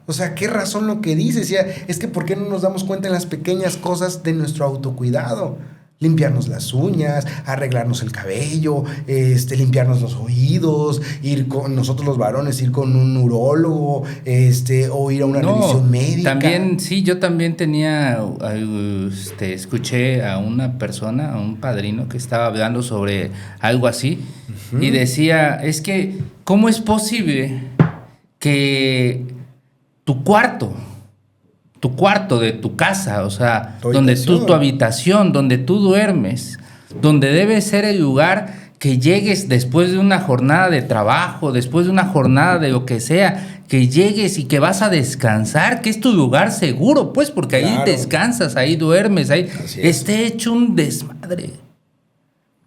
O sea, qué razón lo que dice. Decía, es que ¿por qué no nos damos cuenta en las pequeñas cosas de nuestro autocuidado? Limpiarnos las uñas, arreglarnos el cabello, limpiarnos los oídos, ir con nosotros los varones, ir con un urólogo, o ir a una revisión médica. También, sí, yo también tenía, escuché a una persona, a un padrino que estaba hablando sobre algo así, y decía, es que, ¿cómo es posible que tu cuarto de tu casa, o sea, donde tu habitación, donde tú duermes, donde debe ser el lugar que llegues después de una jornada de trabajo, después de una jornada de lo que sea, que llegues y que vas a descansar, que es tu lugar seguro, pues, porque ahí descansas, ahí duermes, ahí esté hecho un desmadre?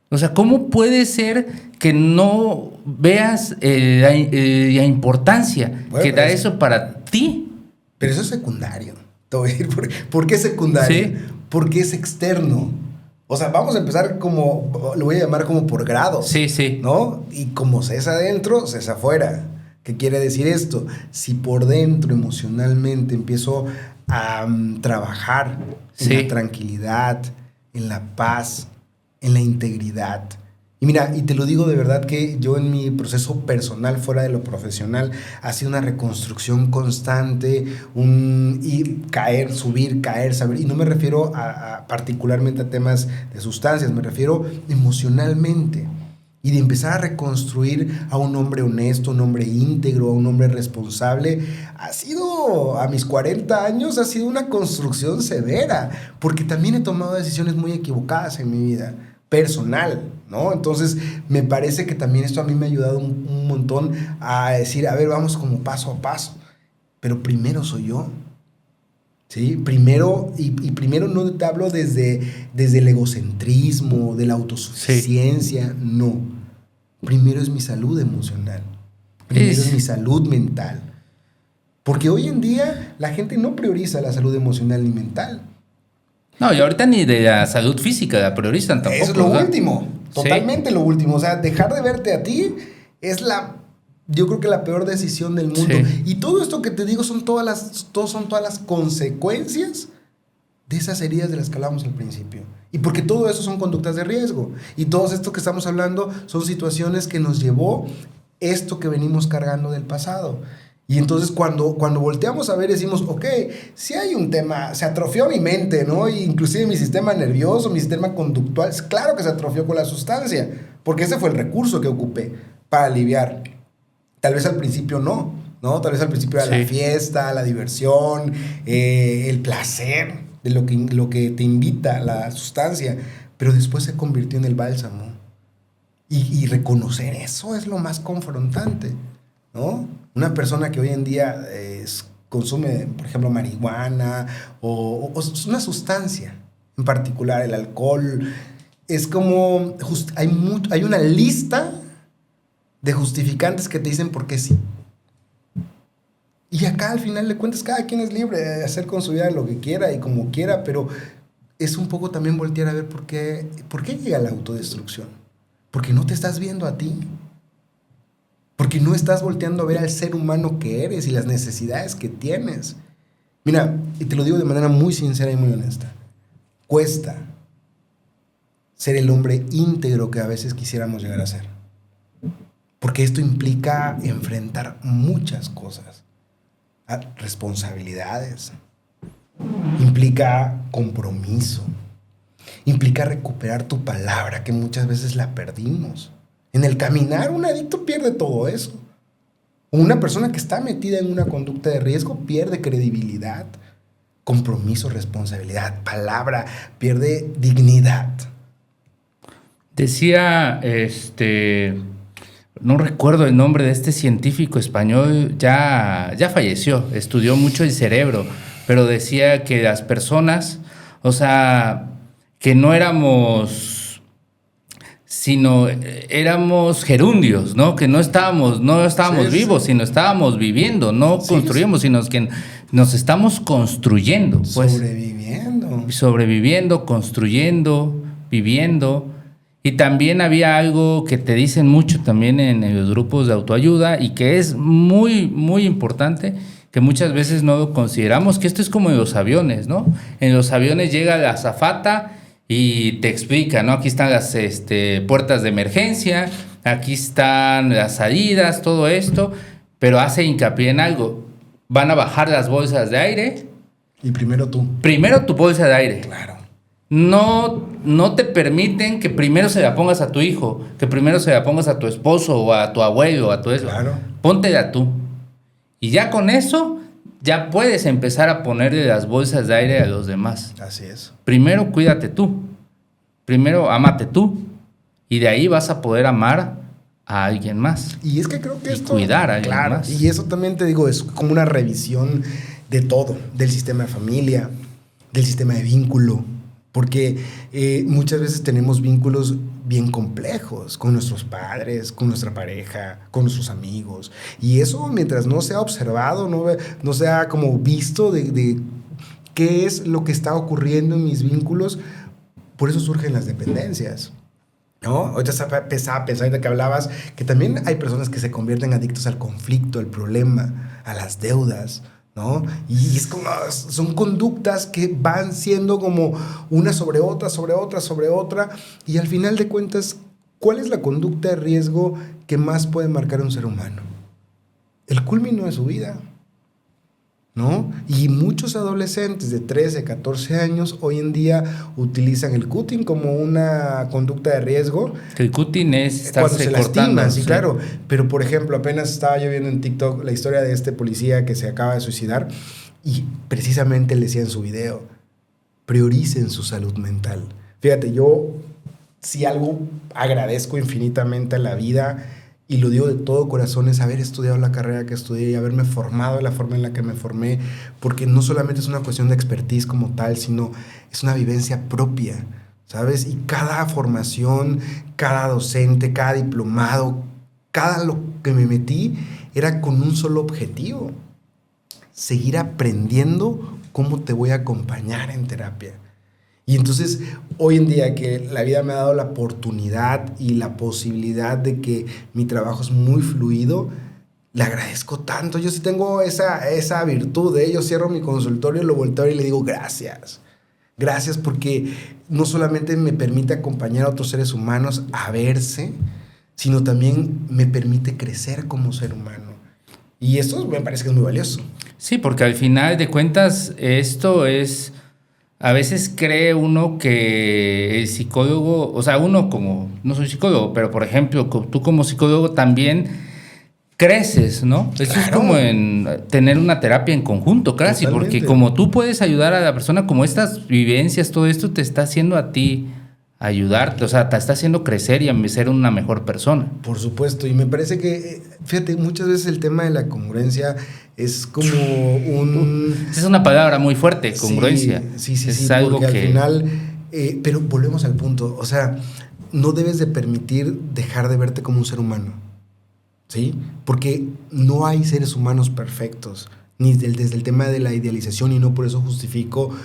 O sea, ¿cómo puede ser que no veas la importancia que da eso para ti? Pero eso es secundario. Te voy a decir por qué es secundario. ¿Sí? Porque es externo. O sea, vamos a empezar como, lo voy a llamar como por grados. Sí, sí. ¿No? Y como se es adentro, se es afuera. ¿Qué quiere decir esto? Si por dentro emocionalmente empiezo a trabajar en la tranquilidad, en la paz, en la integridad. Y mira, y te lo digo de verdad que yo en mi proceso personal, fuera de lo profesional, ha sido una reconstrucción constante, y caer, subir, caer, saber. Y no me refiero particularmente a temas de sustancias, me refiero emocionalmente. Y de empezar a reconstruir a un hombre honesto, un hombre íntegro, a un hombre responsable, a mis 40 años, ha sido una construcción severa, porque también he tomado decisiones muy equivocadas en mi vida personal, ¿no? Entonces, me parece que también esto a mí me ha ayudado un montón a decir, a ver, vamos como paso a paso, pero primero soy yo, ¿sí? Primero, y primero no te hablo desde el egocentrismo, de la autosuficiencia, no. Primero es mi salud emocional, primero es mi salud mental, porque hoy en día la gente no prioriza la salud emocional ni mental. No, y ahorita ni de la salud física la priorizan tampoco. Es lo último, totalmente lo último. O sea, dejar de verte a ti es yo creo que la peor decisión del mundo. Sí. Y todo esto que te digo son todas las consecuencias de esas heridas de las que hablamos al principio. Y porque todo eso son conductas de riesgo. Y todo esto que estamos hablando son situaciones que nos llevó esto que venimos cargando del pasado. Y entonces cuando volteamos a ver decimos, ok, sí hay un tema, se atrofió mi mente, ¿no? Y inclusive mi sistema nervioso, mi sistema conductual, claro que se atrofió con la sustancia, porque ese fue el recurso que ocupé para aliviar. Tal vez al principio no, Tal vez al principio era la fiesta, la diversión, el placer de lo que te invita la sustancia, pero después se convirtió en el bálsamo. Y reconocer eso es lo más confrontante, ¿no? Una persona que hoy en día consume, por ejemplo, marihuana o una sustancia en particular, el alcohol, es como hay una lista de justificantes que te dicen por qué sí. Y acá al final de cuentas cada quien es libre de hacer con su vida lo que quiera y como quiera, pero es un poco también voltear a ver por qué llega la autodestrucción. Porque no te estás viendo a ti. Porque no estás volteando a ver al ser humano que eres y las necesidades que tienes. Mira, y te lo digo de manera muy sincera y muy honesta. Cuesta ser el hombre íntegro que a veces quisiéramos llegar a ser. Porque esto implica enfrentar muchas cosas. Responsabilidades. Implica compromiso. Implica recuperar tu palabra, que muchas veces la perdimos. En el caminar, un adicto pierde todo eso. Una persona que está metida en una conducta de riesgo pierde credibilidad, compromiso, responsabilidad, palabra, pierde dignidad. Decía, no recuerdo el nombre de este científico español, ya falleció, estudió mucho el cerebro, pero decía que las personas, o sea, que no éramos, sino éramos gerundios, ¿no? Que no estábamos vivos, sino estábamos viviendo, no construimos, sino que nos estamos construyendo. Pues, sobreviviendo, construyendo, viviendo. Y también había algo que te dicen mucho también en los grupos de autoayuda y que es muy, muy importante, que muchas veces no consideramos, que esto es como en los aviones, ¿no? En los aviones llega la azafata y te explica, ¿no? Aquí están las puertas de emergencia, aquí están las salidas, todo esto, pero hace hincapié en algo. Van a bajar las bolsas de aire. Y primero tú. Primero tu bolsa de aire. Claro. No te permiten que primero se la pongas a tu hijo, que primero se la pongas a tu esposo o a tu abuelo o a tu eso. Claro. Póntela tú. Y ya con eso, ya puedes empezar a ponerle las bolsas de aire a los demás. Así es. Primero cuídate tú. Primero ámate tú. Y de ahí vas a poder amar a alguien más. Y es que creo que esto... cuidar a alguien más. Y eso también te digo, es como una revisión de todo. Del sistema de familia, del sistema de vínculo. Porque muchas veces tenemos vínculos bien complejos con nuestros padres, con nuestra pareja, con nuestros amigos. Y eso, mientras no sea observado, no sea como visto de qué es lo que está ocurriendo en mis vínculos, por eso surgen las dependencias, ¿no? Ahorita empezaba a pensar de que hablabas que también hay personas que se convierten adictos al conflicto, al problema, a las deudas, ¿no? Y es como, son conductas que van siendo como una sobre otra, sobre otra, sobre otra, y al final de cuentas, ¿cuál es la conducta de riesgo que más puede marcar a un ser humano? El culmino de su vida, ¿no? Y muchos adolescentes de 13, 14 años hoy en día utilizan el cutting como una conducta de riesgo. El cutting es cuando estarse se cortando. lastiman, sí, claro. Pero, por ejemplo, apenas estaba yo viendo en TikTok la historia de este policía que se acaba de suicidar y precisamente le decía en su video, prioricen su salud mental. Fíjate, yo si algo agradezco infinitamente a la vida, y lo digo de todo corazón, es haber estudiado la carrera que estudié y haberme formado de la forma en la que me formé, porque no solamente es una cuestión de expertise como tal, sino es una vivencia propia, ¿sabes? Y cada formación, cada docente, cada diplomado, cada lo que me metí era con un solo objetivo: seguir aprendiendo cómo te voy a acompañar en terapia. Y entonces, hoy en día que la vida me ha dado la oportunidad y la posibilidad de que mi trabajo es muy fluido, le agradezco tanto. Yo sí tengo esa virtud, ¿eh? Yo cierro mi consultorio, lo volteo y le digo gracias. Gracias porque no solamente me permite acompañar a otros seres humanos a verse, sino también me permite crecer como ser humano. Y eso me parece que es muy valioso. Sí, porque al final de cuentas esto es... A veces cree uno que el psicólogo, o sea, uno como, no soy psicólogo, pero por ejemplo, tú como psicólogo también creces, ¿no? Eso es como en tener una terapia en conjunto, casi, porque como tú puedes ayudar a la persona, como estas vivencias, todo esto te está haciendo a ti ayudarte, o sea, te está haciendo crecer y a ser una mejor persona. Por supuesto, y me parece que, fíjate, muchas veces el tema de la congruencia es como Es una palabra muy fuerte, congruencia. Sí, es algo porque que... al final, pero volvemos al punto, o sea, no debes de permitir dejar de verte como un ser humano, ¿sí? Porque no hay seres humanos perfectos, ni desde el tema de la idealización, y no por eso justifico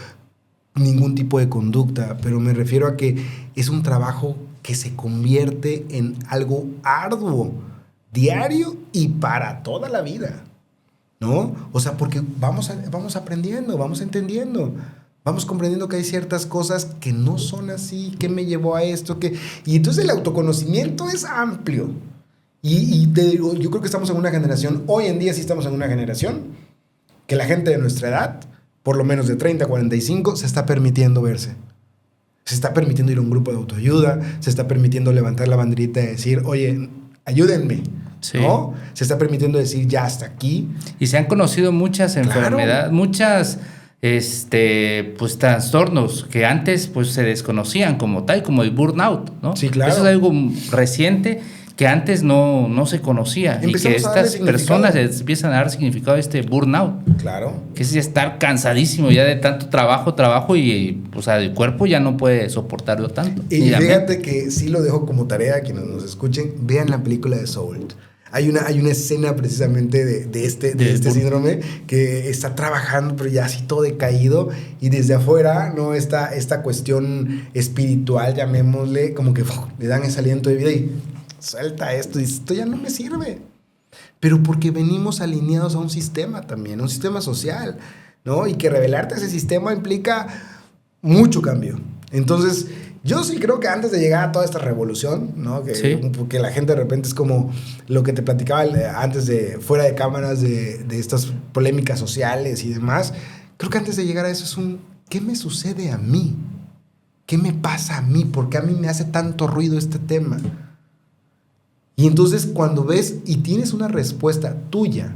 ningún tipo de conducta, pero me refiero a que es un trabajo que se convierte en algo arduo, diario y para toda la vida, ¿no? O sea, porque vamos aprendiendo, vamos entendiendo, vamos comprendiendo que hay ciertas cosas que no son así, que me llevó a esto, y entonces el autoconocimiento es amplio. Y te digo, yo creo que estamos en una generación, hoy en día sí estamos en una generación, que la gente de nuestra edad, por lo menos de 30 a 45, se está permitiendo verse. Se está permitiendo ir a un grupo de autoayuda, se está permitiendo levantar la banderita y decir, oye, ayúdenme, sí. ¿no? Se está permitiendo decir, ya hasta aquí. Y se han conocido muchas enfermedades, muchas pues trastornos que antes pues se desconocían como tal, como el burnout, ¿no? Sí, claro. Eso es algo reciente que antes no se conocía. Empezamos y que estas personas les empiezan a dar significado a este burnout. Claro. Que es estar cansadísimo ya de tanto trabajo y o sea, el cuerpo ya no puede soportarlo tanto. Y fíjate que sí lo dejo como tarea a quienes nos escuchen, vean la película de Soul. Hay una escena precisamente de este síndrome que está trabajando, pero ya así todo decaído, y desde afuera, ¿no? Esta cuestión espiritual, llamémosle, como que le dan ese aliento de vida y suelta esto, y esto ya no me sirve. Pero porque venimos alineados a un sistema también, a un sistema social, ¿no? Y que revelarte a ese sistema implica mucho cambio. Entonces, yo sí creo que antes de llegar a toda esta revolución, ¿no? Porque la gente de repente es como lo que te platicaba antes de, fuera de cámaras, de estas polémicas sociales y demás. Creo que antes de llegar a eso es ¿qué me sucede a mí? ¿Qué me pasa a mí? ¿Por qué a mí me hace tanto ruido este tema? Y entonces cuando ves y tienes una respuesta tuya,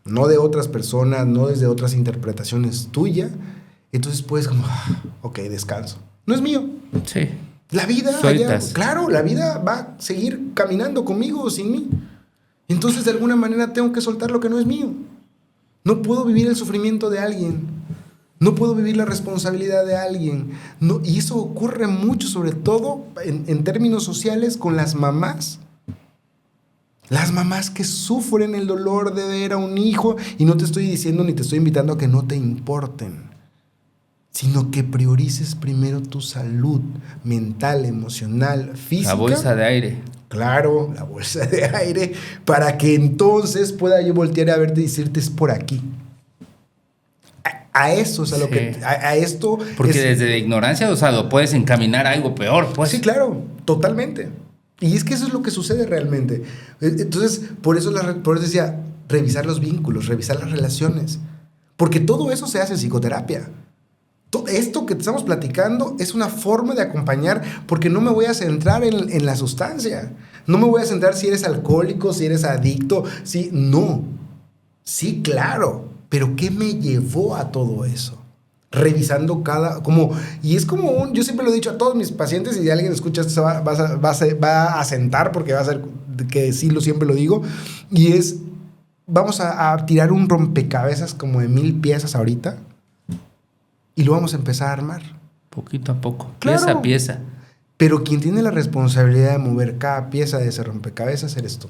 no de otras personas, no desde otras interpretaciones, tuya, entonces puedes como, ok, descanso. No es mío. Sí. La vida, claro, la vida va a seguir caminando conmigo o sin mí. Entonces de alguna manera tengo que soltar lo que no es mío. No puedo vivir el sufrimiento de alguien. No puedo vivir la responsabilidad de alguien. No, y eso ocurre mucho, sobre todo en términos sociales, con las mamás. Las mamás que sufren el dolor de ver a un hijo, y no te estoy diciendo ni te estoy invitando a que no te importen, sino que priorices primero tu salud mental, emocional, física. La bolsa de aire. Claro, la bolsa de aire, para que entonces pueda yo voltear a verte y decirte, es por aquí. A eso es a lo que... A esto... Porque desde la ignorancia, o sea, lo puedes encaminar a algo peor, pues. Sí, claro, totalmente. Y es que eso es lo que sucede realmente. Entonces, por eso decía, revisar los vínculos, revisar las relaciones. Porque todo eso se hace en psicoterapia. Todo esto que te estamos platicando es una forma de acompañar, porque no me voy a centrar en la sustancia. No me voy a centrar si eres alcohólico, si eres adicto, si... No. Sí, claro. Pero ¿qué me llevó a todo eso? Revisando y es como yo siempre lo he dicho a todos mis pacientes, y si alguien escucha esto va a sentar, porque va a ser que sí, siempre lo digo, y vamos a tirar un rompecabezas como de 1000 piezas ahorita, y lo vamos a empezar a armar. Poquito a poco, claro, pieza a pieza. Pero quien tiene la responsabilidad de mover cada pieza de ese rompecabezas eres tú.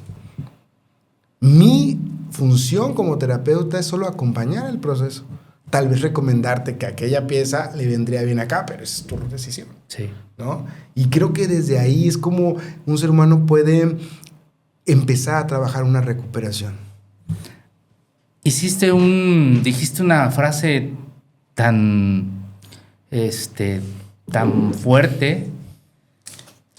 Mi función como terapeuta es solo acompañar el proceso. Tal vez recomendarte que aquella pieza le vendría bien acá, pero esa es tu decisión. Sí. ¿No? Y creo que desde ahí es como un ser humano puede empezar a trabajar una recuperación. Dijiste una frase tan fuerte,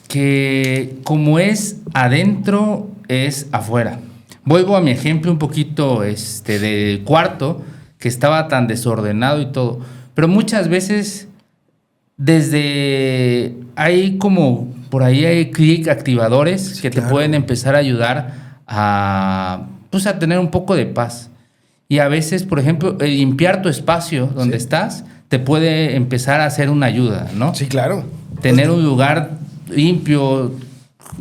que como es adentro, es afuera. Vuelvo a mi ejemplo un poquito del cuarto, que estaba tan desordenado y todo. Pero muchas veces hay como por ahí hay clic activadores, sí, que te pueden empezar a ayudar a tener un poco de paz. Y a veces, por ejemplo, limpiar tu espacio donde estás te puede empezar a hacer una ayuda, ¿no? Sí, claro. Tener un lugar limpio,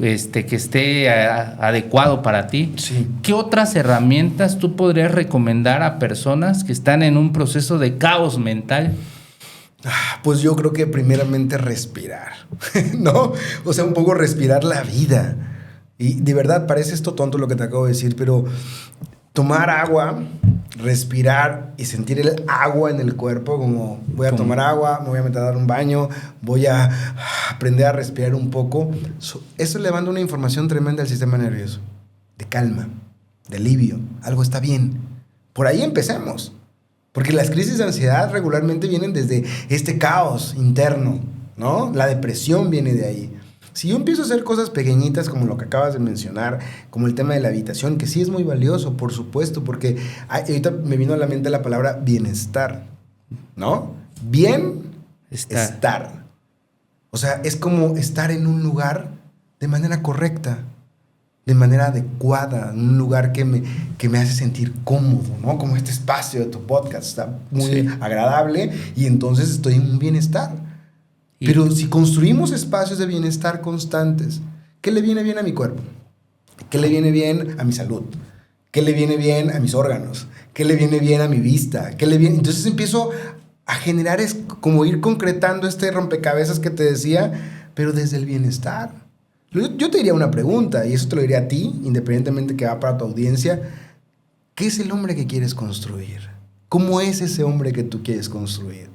que esté adecuado para ti. Sí. ¿Qué otras herramientas tú podrías recomendar a personas que están en un proceso de caos mental? Pues yo creo que primeramente respirar, ¿no? O sea, un poco respirar la vida. Y de verdad parece esto tonto lo que te acabo de decir, pero tomar agua, respirar y sentir el agua en el cuerpo, como voy a tomar agua, me voy a meter a dar un baño, voy a aprender a respirar un poco. Eso le manda una información tremenda al sistema nervioso, de calma, de alivio, algo está bien. Por ahí empecemos, porque las crisis de ansiedad regularmente vienen desde este caos interno, ¿no? La depresión viene de ahí. Si yo empiezo a hacer cosas pequeñitas como lo que acabas de mencionar, como el tema de la habitación, que sí es muy valioso, por supuesto, porque ahorita me vino a la mente la palabra bienestar, ¿no? Estar. O sea, es como estar en un lugar de manera correcta, de manera adecuada, en un lugar que me hace sentir cómodo, ¿no? Como este espacio de tu podcast está muy agradable y entonces estoy en un bienestar. Pero si construimos espacios de bienestar constantes, ¿qué le viene bien a mi cuerpo? ¿Qué le viene bien a mi salud? ¿Qué le viene bien a mis órganos? ¿Qué le viene bien a mi vista? Entonces empiezo a generar, es como ir concretando este rompecabezas que te decía, pero desde el bienestar. Yo te diría una pregunta, y eso te lo diría a ti, independientemente que va para tu audiencia. ¿Qué es el hombre que quieres construir? ¿Cómo es ese hombre que tú quieres construir?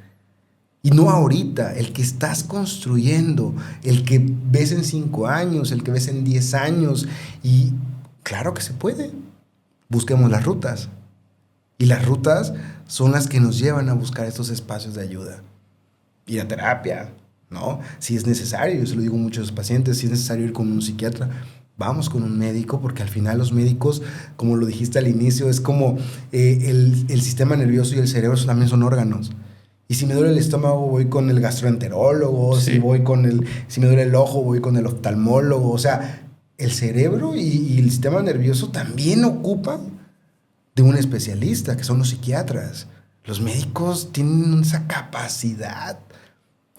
Y no ahorita, el que estás construyendo, el que ves en 5 años, el que ves en 10 años. Y claro que se puede. Busquemos las rutas. Y las rutas son las que nos llevan a buscar estos espacios de ayuda. Ir a terapia, ¿no? Si es necesario, yo se lo digo a muchos pacientes, si es necesario ir con un psiquiatra, vamos con un médico, porque al final los médicos, como lo dijiste al inicio, es como el sistema nervioso y el cerebro también son órganos. Y si me duele el estómago, voy con el gastroenterólogo. Sí. Si me duele el ojo, voy con el oftalmólogo. O sea, el cerebro y el sistema nervioso también ocupan de un especialista, que son los psiquiatras. Los médicos tienen esa capacidad,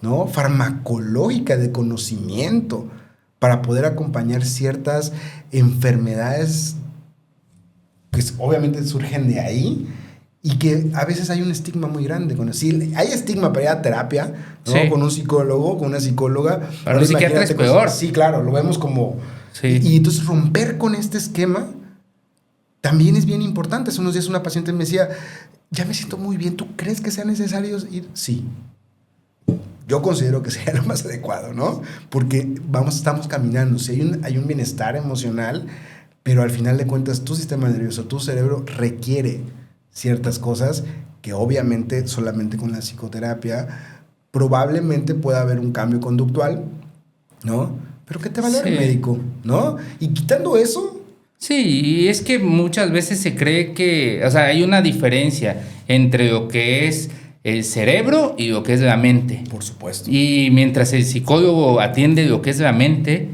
¿no? Farmacológica de conocimiento para poder acompañar ciertas enfermedades que obviamente surgen de ahí. Y que a veces hay un estigma muy grande con eso. Sí, hay estigma para ir a terapia, ¿no? Sí. Con un psicólogo, con una psicóloga. Para un psiquiatra es peor. Sí, claro, lo vemos como... Sí. Y entonces romper con este esquema también es bien importante. Hace unos días una paciente me decía, ya me siento muy bien, ¿tú crees que sea necesario ir? Sí. Yo considero que sería lo más adecuado, ¿no? Porque estamos caminando. Sí, hay un bienestar emocional, pero al final de cuentas tu sistema nervioso, tu cerebro requiere ciertas cosas que obviamente solamente con la psicoterapia probablemente pueda haber un cambio conductual, ¿no? Pero que te valore el médico, ¿no? Y quitando eso... Sí, y es que muchas veces se cree que... O sea, hay una diferencia entre lo que es el cerebro y lo que es la mente. Por supuesto. Y mientras el psicólogo atiende lo que es la mente,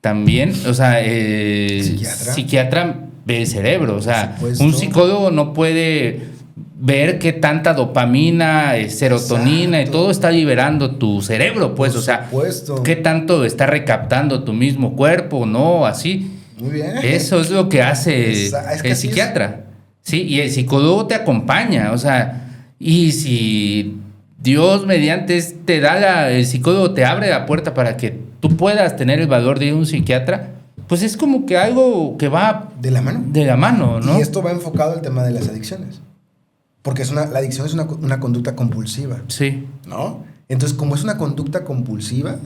también, o sea, el psiquiatra ve el cerebro. O sea, un psicólogo no puede ver qué tanta dopamina, serotonina y todo está liberando tu cerebro, pues. O sea, qué tanto está recaptando tu mismo cuerpo, ¿no? Así. Muy bien. Eso es lo que hace el psiquiatra. Sí, y el psicólogo te acompaña, o sea, y si Dios mediante te da el psicólogo te abre la puerta para que tú puedas tener el valor de ir a un psiquiatra, pues es como que algo que va de la mano. De la mano, ¿no? Y esto va enfocado al tema de las adicciones. Porque la adicción es una conducta compulsiva. Sí. ¿No? Entonces, como es una conducta compulsiva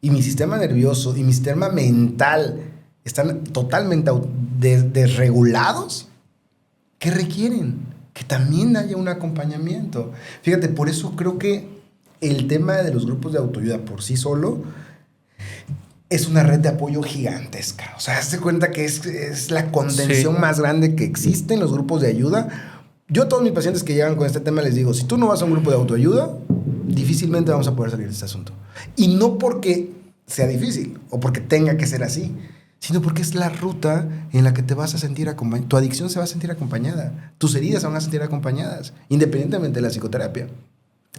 y mi sistema nervioso y mi sistema mental están totalmente desregulados, ¿qué requieren? Que también haya un acompañamiento. Fíjate, por eso creo que el tema de los grupos de autoayuda por sí solo es una red de apoyo gigantesca. O sea, hazte cuenta que es la contención más grande que existe en los grupos de ayuda. Yo a todos mis pacientes que llegan con este tema les digo, si tú no vas a un grupo de autoayuda, difícilmente vamos a poder salir de este asunto. Y no porque sea difícil o porque tenga que ser así, sino porque es la ruta en la que te vas a sentir acompañado. Tu adicción se va a sentir acompañada. Tus heridas se van a sentir acompañadas, independientemente de la psicoterapia.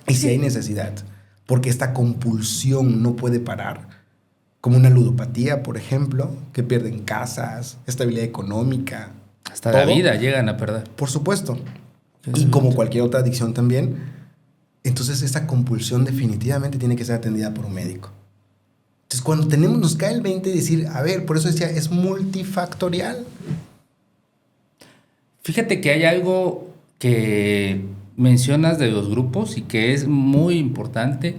Y si hay necesidad, porque esta compulsión no puede parar, como una ludopatía, por ejemplo, que pierden casas, estabilidad económica. Hasta todo. La vida llegan a perder. Por supuesto. Y como cualquier otra adicción también. Entonces, esta compulsión definitivamente tiene que ser atendida por un médico. Entonces, cuando nos cae el 20 y decir, a ver, por eso decía, es multifactorial. Fíjate que hay algo que mencionas de los grupos y que es muy importante,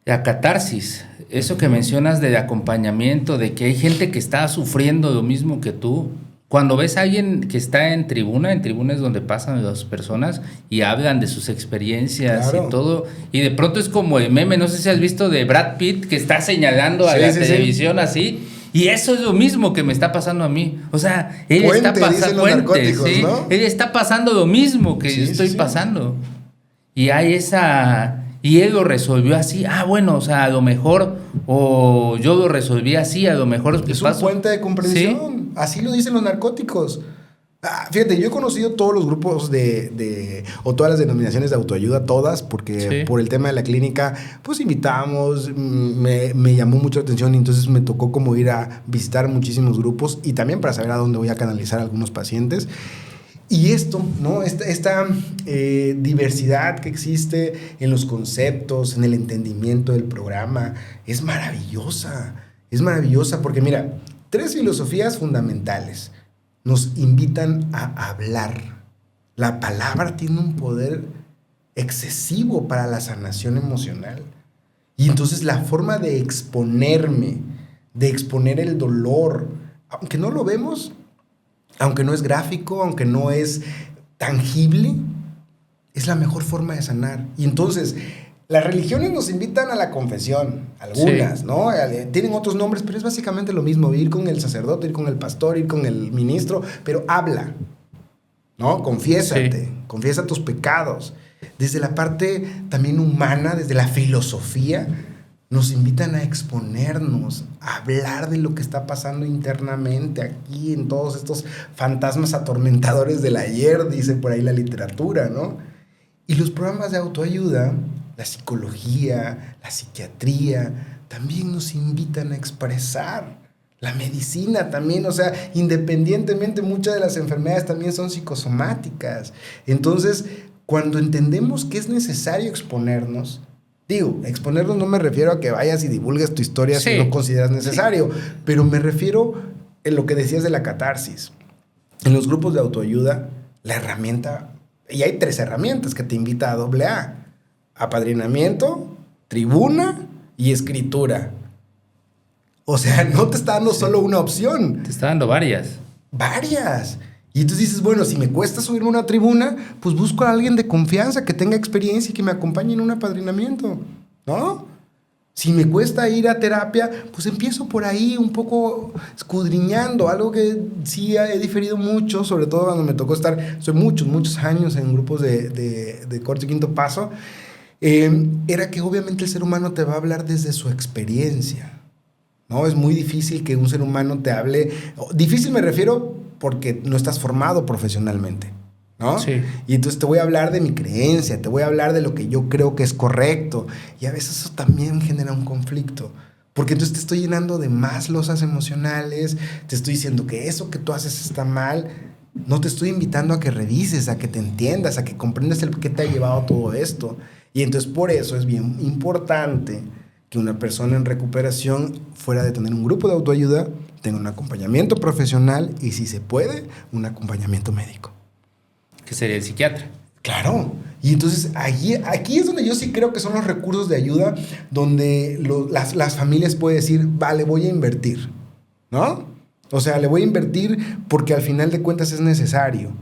la catarsis. Eso que mencionas del acompañamiento, de que hay gente que está sufriendo lo mismo que tú. Cuando ves a alguien que está en tribuna es donde pasan las personas y hablan de sus experiencias, claro, y todo, y de pronto es como el meme, no sé si has visto, de Brad Pitt que está señalando a la televisión así, y eso es lo mismo que me está pasando a mí. O sea, él está pasando ¿sí? ¿no? Él está pasando lo mismo que yo estoy pasando. Y hay esa... Y él lo resolvió así. Ah, bueno, o sea, a lo mejor, o yo lo resolví así, a lo mejor... Es un puente de comprensión. ¿Sí? Así lo dicen los narcóticos. Fíjate, yo he conocido todos los grupos o todas las denominaciones de autoayuda, todas, porque por el tema de la clínica, pues invitamos, me llamó mucho la atención y entonces me tocó como ir a visitar muchísimos grupos y también para saber a dónde voy a canalizar a algunos pacientes. Y esto, ¿no? Esta diversidad que existe en los conceptos, en el entendimiento del programa, es maravillosa. Es maravillosa porque, mira, 3 filosofías fundamentales nos invitan a hablar. La palabra tiene un poder excesivo para la sanación emocional. Y entonces la forma de exponerme, de exponer el dolor, aunque no lo vemos, aunque no es gráfico, aunque no es tangible, es la mejor forma de sanar. Y entonces, las religiones nos invitan a la confesión, algunas, ¿no? Tienen otros nombres, pero es básicamente lo mismo, ir con el sacerdote, ir con el pastor, ir con el ministro, pero habla, ¿no? Confiésate, confiesa tus pecados. Desde la parte también humana, desde la filosofía, nos invitan a exponernos, a hablar de lo que está pasando internamente aquí en todos estos fantasmas atormentadores del ayer, dice por ahí la literatura, ¿no? Y los programas de autoayuda, la psicología, la psiquiatría, también nos invitan a expresar. La medicina también, o sea, independientemente, muchas de las enfermedades también son psicosomáticas. Entonces, cuando entendemos que es necesario exponernos, exponernos no me refiero a que vayas y divulgues tu historia si no consideras necesario, pero me refiero en lo que decías de la catarsis. En los grupos de autoayuda, la herramienta, y hay 3 herramientas que te invita a AA: apadrinamiento, tribuna y escritura. O sea, no te está dando solo una opción. Te está dando varias. Varias. Y entonces dices, bueno, si me cuesta subirme a una tribuna, pues busco a alguien de confianza que tenga experiencia y que me acompañe en un apadrinamiento, ¿no? Si me cuesta ir a terapia, pues empiezo por ahí un poco escudriñando, algo que sí he diferido mucho, sobre todo cuando me tocó estar, muchos años en grupos de corte y quinto paso, era que obviamente el ser humano te va a hablar desde su experiencia, ¿no? Es muy difícil que un ser humano te hable, difícil me refiero porque no estás formado profesionalmente, ¿no? Sí. Y entonces te voy a hablar de mi creencia, te voy a hablar de lo que yo creo que es correcto. Y a veces eso también genera un conflicto, porque entonces te estoy llenando de más losas emocionales, te estoy diciendo que eso que tú haces está mal, no te estoy invitando a que revises, a que te entiendas, a que comprendas el por qué te ha llevado todo esto. Y entonces por eso es bien importante que una persona en recuperación, fuera de tener un grupo de autoayuda, tenga un acompañamiento profesional y, si se puede, un acompañamiento médico. Que sería el psiquiatra. Claro. Y entonces aquí es donde yo sí creo que son los recursos de ayuda, donde las familias pueden decir, vale, voy a invertir, ¿no? O sea, le voy a invertir porque al final de cuentas es necesario.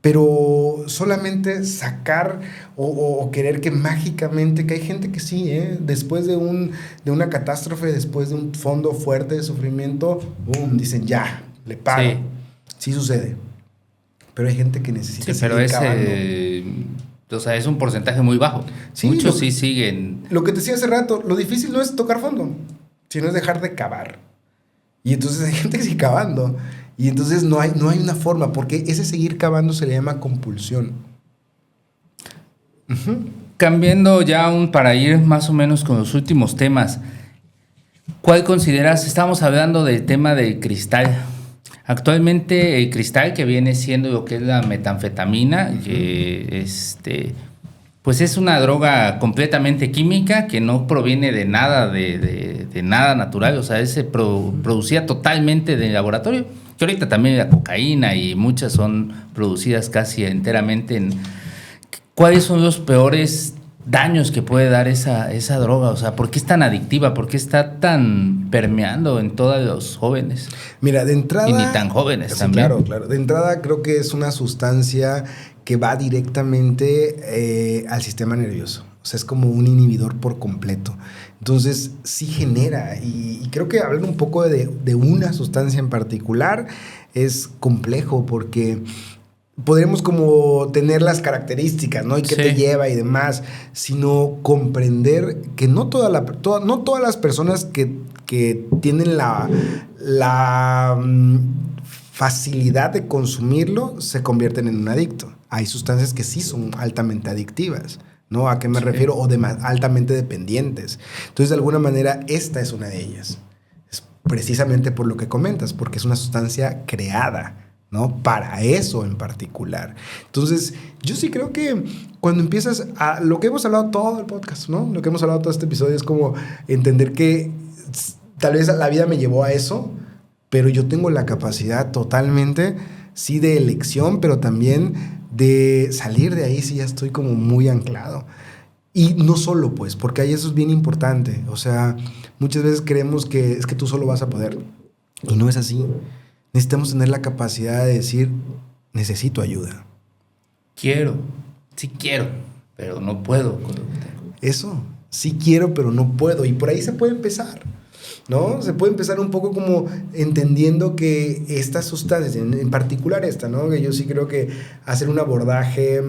Pero solamente sacar o querer que mágicamente, que hay gente que sí, después de una catástrofe, después de un fondo fuerte de sufrimiento, boom, dicen ya, le paro. Sí sucede. Pero hay gente que necesita seguir cavando. O sea, es un porcentaje muy bajo. Sí, muchos sí siguen. Lo que te decía hace rato, lo difícil no es tocar fondo, sino es dejar de cavar. Y entonces hay gente que sigue cavando. Y entonces no hay una forma, porque ese seguir cavando se le llama compulsión. Cambiando ya para ir más o menos con los últimos temas, ¿cuál consideras? Estamos hablando del tema del cristal. Actualmente el cristal, que viene siendo lo que es la metanfetamina, Pues es una droga completamente química que no proviene de nada, de nada natural, o sea, es producida totalmente de laboratorio. Que ahorita también la cocaína y muchas son producidas casi enteramente en... ¿Cuáles son los peores daños que puede dar esa droga? O sea, ¿por qué es tan adictiva? ¿Por qué está tan permeando en todos los jóvenes? Mira, de entrada... Y ni tan jóvenes sí, también. Claro, claro. De entrada creo que es una sustancia que va directamente al sistema nervioso. O sea, es como un inhibidor por completo. Entonces, sí genera. Y creo que hablar un poco de una sustancia en particular es complejo porque podremos como tener las características, ¿no? Y qué te lleva y demás, sino comprender que no todas las personas que tienen la facilidad de consumirlo se convierten en un adicto. Hay sustancias que sí son altamente adictivas, ¿no? ¿A qué me refiero? O altamente dependientes. Entonces, de alguna manera, esta es una de ellas. Es precisamente por lo que comentas, porque es una sustancia creada, ¿no? Para eso en particular. Entonces, yo sí creo que cuando empiezas a... Lo que hemos hablado todo el podcast, ¿no? Lo que hemos hablado todo este episodio es como entender que tal vez la vida me llevó a eso, pero yo tengo la capacidad totalmente, sí, de elección, pero también de salir de ahí si ya estoy como muy anclado. Y no solo, pues, porque ahí eso es bien importante. O sea, muchas veces creemos que es que tú solo vas a poder. Y no es así. Necesitamos tener la capacidad de decir, necesito ayuda. Sí quiero, pero no puedo con lo que tengo. Eso, sí quiero, pero no puedo. Y por ahí se puede empezar, ¿no? Se puede empezar un poco como entendiendo que estas sustancias, en particular esta, ¿no? Que yo sí creo que hacer un abordaje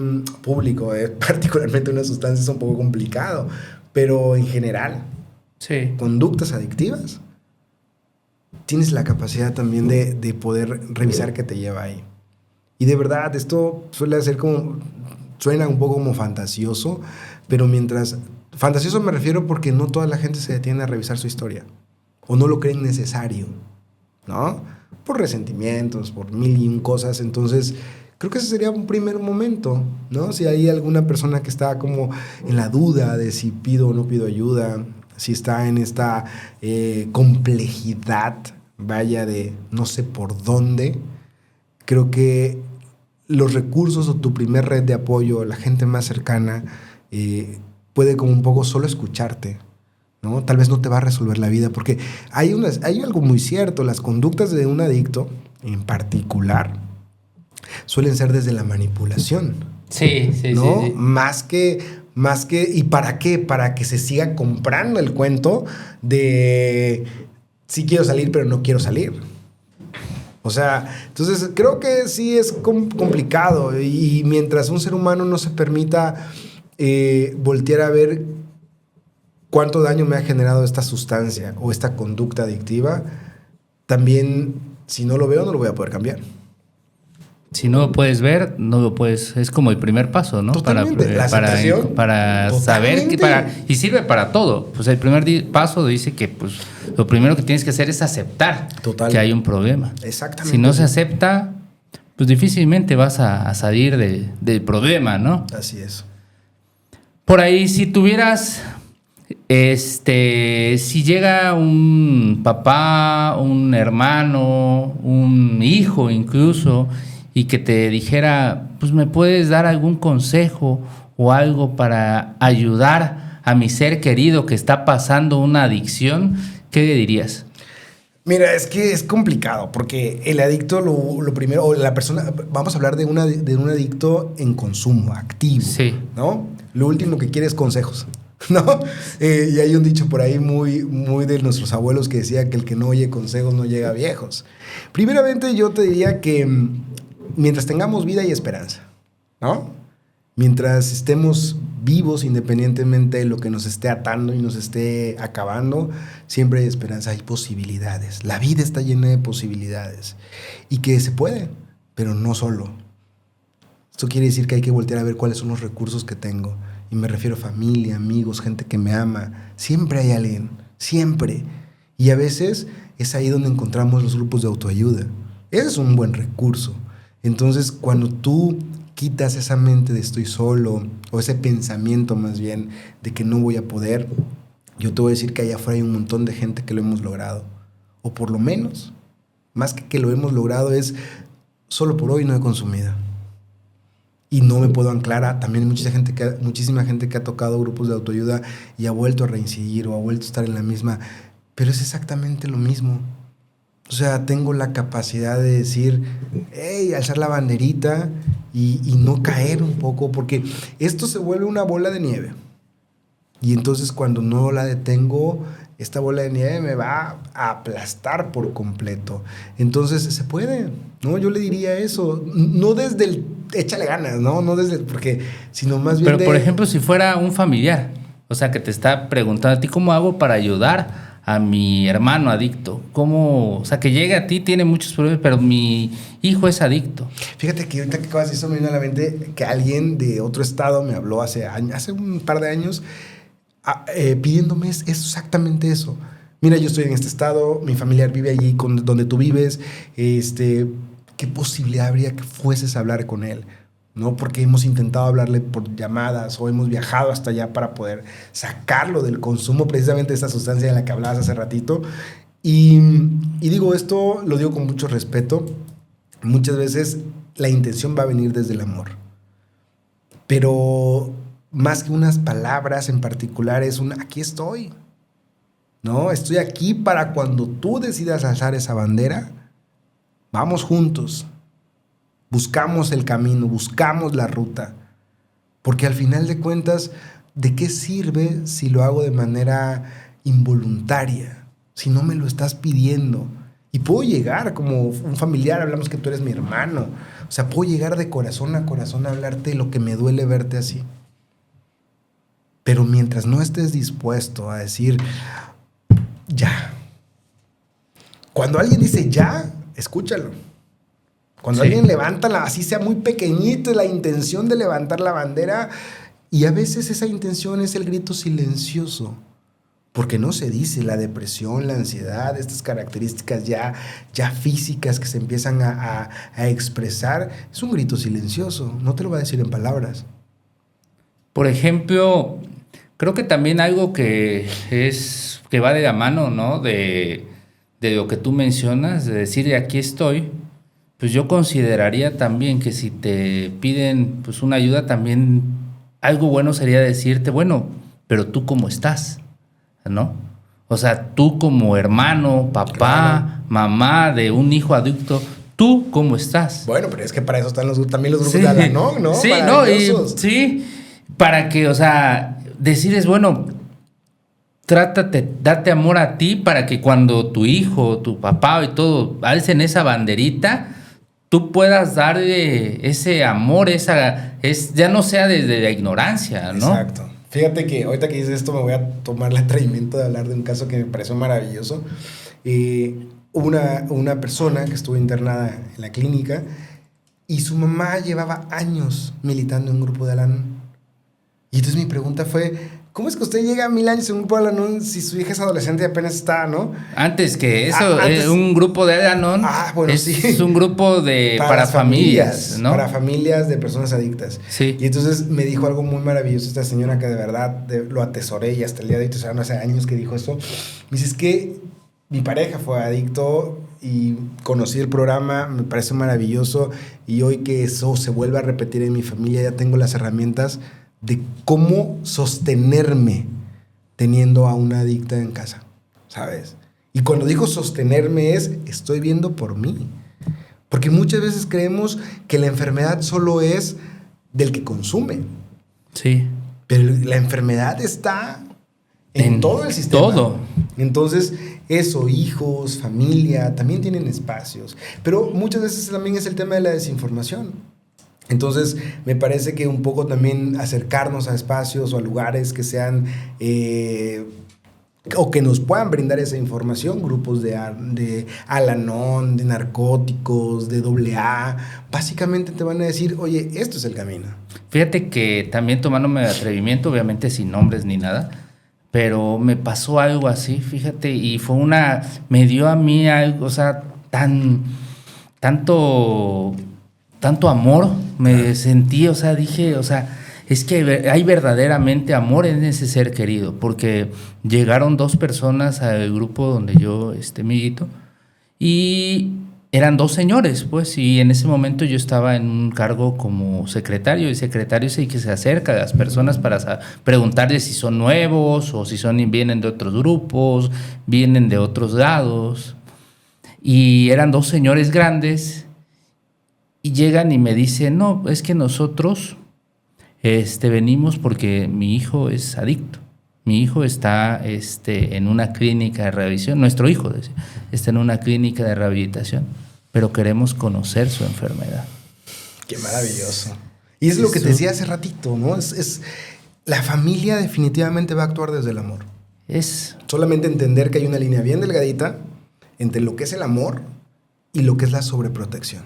público, particularmente una sustancia, es un poco complicado. Pero en general, sí, conductas adictivas, tienes la capacidad también de poder revisar qué te lleva ahí. Y de verdad, esto suena un poco como fantasioso, pero fantasioso me refiero porque no toda la gente se detiene a revisar su historia, o no lo creen necesario, ¿no? Por resentimientos, por mil y un cosas. Entonces, creo que ese sería un primer momento, ¿no? Si hay alguna persona que está como en la duda de si pido o no pido ayuda, si está en esta complejidad, vaya, de no sé por dónde, creo que los recursos o tu primer red de apoyo, la gente más cercana, puede como un poco solo escucharte, ¿no? Tal vez no te va a resolver la vida, porque hay algo muy cierto. Las conductas de un adicto, en particular, suelen ser desde la manipulación. Sí, ¿no? sí. Más que, ¿y para qué? Para que se siga comprando el cuento de sí quiero salir, pero no quiero salir. O sea, entonces creo que sí es complicado, y mientras un ser humano no se permita voltear a ver cuánto daño me ha generado esta sustancia o esta conducta adictiva, también, si no lo veo, no lo voy a poder cambiar. Si no lo puedes ver, no lo puedes. Es como el primer paso, ¿no? Totalmente. Para saber y sirve para todo. Pues el primer paso dice que pues lo primero que tienes que hacer es aceptar que hay un problema. Exactamente. Si no se acepta, pues difícilmente vas a salir del problema, ¿no? Así es. Por ahí, si tuvieras, si llega un papá, un hermano, un hijo incluso, y que te dijera, pues me puedes dar algún consejo o algo para ayudar a mi ser querido que está pasando una adicción, ¿qué le dirías? Mira, es que es complicado, porque el adicto, lo primero, o la persona, vamos a hablar de un adicto en consumo, activo, sí, ¿no? Lo último que quiere es consejos, ¿no? Y hay un dicho por ahí muy, muy de nuestros abuelos que decía que el que no oye consejos no llega a viejos. Primeramente, yo te diría que mientras tengamos vida y esperanza, ¿no? Mientras estemos vivos, independientemente de lo que nos esté atando y nos esté acabando, siempre hay esperanza, hay posibilidades. La vida está llena de posibilidades. Y que se puede, pero no solo. Esto quiere decir que hay que voltear a ver cuáles son los recursos que tengo. Y me refiero a familia, amigos, gente que me ama. Siempre hay alguien, siempre. Y a veces es ahí donde encontramos los grupos de autoayuda. Ese es un buen recurso. Entonces, cuando tú quitas esa mente de estoy solo, o ese pensamiento más bien de que no voy a poder, yo te voy a decir que allá afuera hay un montón de gente que lo hemos logrado. O por lo menos, más que lo hemos logrado, es solo por hoy no he consumido. Y no me puedo anclar a también muchísima gente que ha tocado grupos de autoayuda y ha vuelto a reincidir o ha vuelto a estar en la misma. Pero es exactamente lo mismo. O sea, tengo la capacidad de decir, hey, alzar la banderita y no caer un poco, porque esto se vuelve una bola de nieve. Y entonces cuando no la detengo, esta bola de nieve me va a aplastar por completo. Entonces se puede, ¿no? Yo le diría eso, no desde el échale ganas, ¿no? No desde porque, sino más bien Pero, por ejemplo, si fuera un familiar, o sea, que te está preguntando a ti, ¿cómo hago para ayudar a mi hermano adicto? ¿Cómo? O sea, que llegue a ti, tiene muchos problemas, pero mi hijo es adicto. Fíjate que ahorita que acabas de eso me vino a la mente que alguien de otro estado me habló hace un par de años pidiéndome exactamente eso. Mira, yo estoy en este estado, mi familiar vive allí donde tú vives, ¿qué posibilidad habría que fueses a hablar con él? ¿No? Porque hemos intentado hablarle por llamadas o hemos viajado hasta allá para poder sacarlo del consumo precisamente de esta sustancia de la que hablabas hace ratito. Y digo, esto lo digo con mucho respeto. Muchas veces la intención va a venir desde el amor. Pero más que unas palabras en particular es aquí estoy. ¿No? Estoy aquí para cuando tú decidas alzar esa bandera, vamos juntos. Buscamos el camino, buscamos la ruta. Porque al final de cuentas, ¿de qué sirve si lo hago de manera involuntaria? Si no me lo estás pidiendo. Y puedo llegar como un familiar, hablamos que tú eres mi hermano. O sea, puedo llegar de corazón a hablarte de lo que me duele verte así. Pero mientras no estés dispuesto a decir, ya. Cuando alguien dice ya, escúchalo. Cuando alguien levanta, así sea muy pequeñito, la intención de levantar la bandera, y a veces esa intención es el grito silencioso, porque no se dice la depresión, la ansiedad, estas características ya físicas que se empiezan a expresar, es un grito silencioso, no te lo va a decir en palabras. Por ejemplo, creo que también algo que va de la mano, ¿no? De lo que tú mencionas, de decir aquí estoy, pues yo consideraría también que si te piden pues una ayuda, también algo bueno sería decirte, bueno, pero tú cómo estás, ¿no? O sea, tú como hermano, papá, claro, mamá de un hijo adicto, ¿tú cómo estás? Bueno, pero es que para eso están también los grupos de Al-Anon, ¿no? Sí, no, sí, para que, o sea, decirles, bueno, trátate, date amor a ti para que cuando tu hijo, tu papá y todo alcen esa banderita, tú puedas darle ese amor, ya no sea desde la ignorancia, ¿no? Exacto. Fíjate que ahorita que dices esto me voy a tomar el atrevimiento de hablar de un caso que me pareció maravilloso. Una persona que estuvo internada en la clínica y su mamá llevaba años militando en un grupo de Al-Anon. Y entonces mi pregunta fue, ¿cómo es que usted llega a 1000 años en un grupo de Al-Anon si su hija es adolescente y apenas está, ¿no? Antes que eso, un grupo de Al-Anon es un grupo para familias, ¿no? Para familias de personas adictas. Sí. Y entonces me dijo algo muy maravilloso esta señora que de verdad lo atesoré y hasta el día de hoy, o sea, no hace años que dijo eso. Me dice, es que mi pareja fue adicto y conocí el programa, me parece maravilloso y hoy que eso se vuelve a repetir en mi familia ya tengo las herramientas de cómo sostenerme teniendo a una adicta en casa, ¿sabes? Y cuando digo sostenerme estoy viendo por mí. Porque muchas veces creemos que la enfermedad solo es del que consume. Sí. Pero la enfermedad está en todo el sistema. Todo. Entonces, eso, hijos, familia, también tienen espacios. Pero muchas veces también es el tema de la desinformación. Entonces, me parece que un poco también acercarnos a espacios o a lugares que sean o que nos puedan brindar esa información, grupos de Al-Anon, de narcóticos, de AA, básicamente te van a decir, oye, esto es el camino. Fíjate que también tomándome el atrevimiento, obviamente sin nombres ni nada, pero me pasó algo así, fíjate, y me dio a mí algo, o sea, tanto tanto amor me sentí, o sea, dije, o sea, es que hay verdaderamente amor en ese ser querido, porque llegaron 2 personas al grupo donde yo, amiguito, y eran 2 señores, pues, y en ese momento yo estaba en un cargo como secretario, y secretario es el que se acerca a las personas para preguntarles si son nuevos o si vienen de otros grupos, vienen de otros lados, y eran 2 señores grandes, y llegan y me dicen, no, es que nosotros venimos porque mi hijo es adicto. Mi hijo está en una clínica de rehabilitación. Nuestro hijo está en una clínica de rehabilitación, pero queremos conocer su enfermedad. Qué maravilloso. Y es lo que te decía hace ratito, ¿no? La familia definitivamente va a actuar desde el amor. Solamente entender que hay una línea bien delgadita entre lo que es el amor y lo que es la sobreprotección.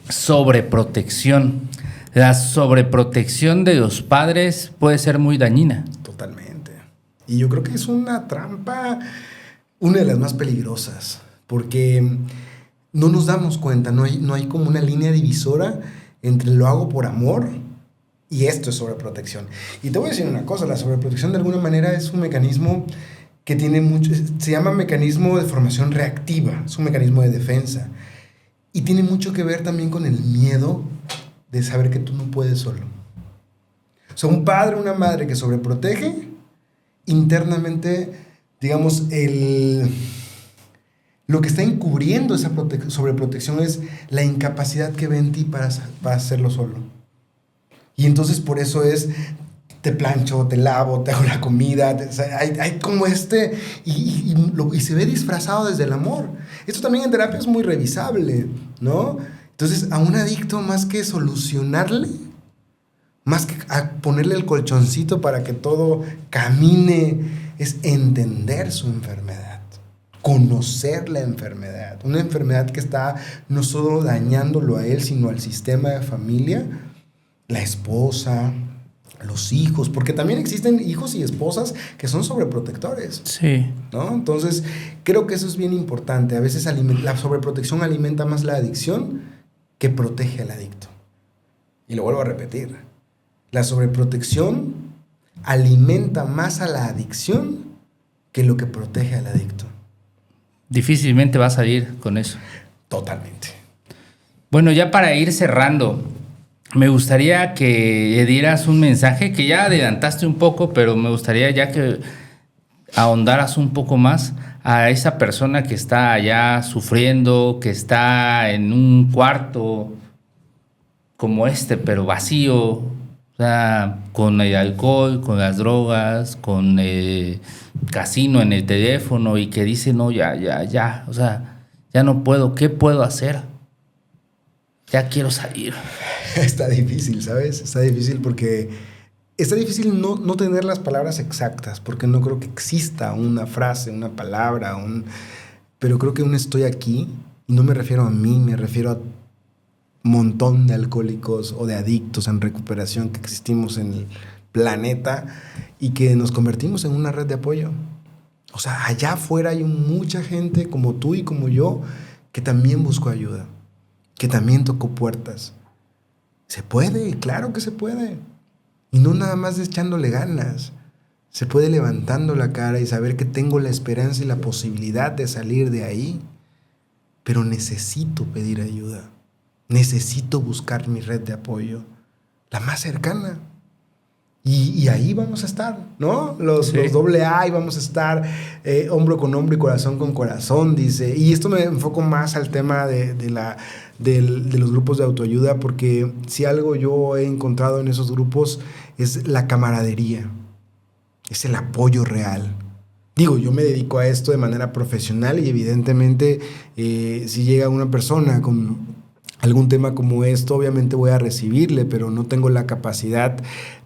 Sobreprotección. La sobreprotección de los padres puede ser muy dañina. Totalmente. Y yo creo que es una trampa, una de las más peligrosas, porque no nos damos cuenta, no hay como una línea divisora entre lo hago por amor y esto es sobreprotección. Y te voy a decir una cosa, la sobreprotección de alguna manera es un mecanismo que tiene mucho, se llama mecanismo de formación reactiva, es un mecanismo de defensa. Y tiene mucho que ver también con el miedo de saber que tú no puedes solo. O sea, un padre o una madre que sobreprotege, internamente, digamos, lo que está encubriendo esa sobreprotección es la incapacidad que ve en ti para hacerlo solo. Y entonces por eso te plancho, te lavo, te hago la comida, o sea, hay como y se ve disfrazado desde el amor. Esto también en terapia es muy revisable, ¿no? Entonces, a un adicto, más que solucionarle, más que ponerle el colchoncito para que todo camine, es entender su enfermedad, conocer la enfermedad. Una enfermedad que está no solo dañándolo a él, sino al sistema de familia, la esposa, los hijos, porque también existen hijos y esposas que son sobreprotectores. Sí. ¿No? Entonces, creo que eso es bien importante. A veces la sobreprotección alimenta más la adicción que protege al adicto. Y lo vuelvo a repetir. La sobreprotección alimenta más a la adicción que lo que protege al adicto. Difícilmente va a salir con eso. Totalmente. Bueno, ya para ir cerrando, me gustaría que le dieras un mensaje que ya adelantaste un poco, pero me gustaría ya que ahondaras un poco más a esa persona que está allá sufriendo, que está en un cuarto como pero vacío, o sea, con el alcohol, con las drogas, con el casino en el teléfono y que dice, no, ya, o sea, ya no puedo, ¿qué puedo hacer? Ya quiero salir. Está difícil, ¿sabes? Está difícil porque está difícil no tener las palabras exactas, porque no creo que exista una frase, una palabra, pero creo que un estoy aquí, y no me refiero a mí, me refiero a un montón de alcohólicos o de adictos en recuperación que existimos en el planeta y que nos convertimos en una red de apoyo. O sea, allá afuera hay mucha gente como tú y como yo que también buscó ayuda, que también tocó puertas. Se puede, claro que se puede. Y no nada más echándole ganas. Se puede levantando la cara y saber que tengo la esperanza y la posibilidad de salir de ahí. Pero necesito pedir ayuda. Necesito buscar mi red de apoyo. La más cercana. Y ahí vamos a estar, ¿no? Los AA, y vamos a estar hombro con hombro y corazón con corazón, dice. Y esto me enfoco más al tema de los grupos de autoayuda, porque si algo yo he encontrado en esos grupos es la camaradería, es el apoyo real. Digo, yo me dedico a esto de manera profesional y evidentemente si llega una persona con algún tema como esto, obviamente voy a recibirle, pero no tengo la capacidad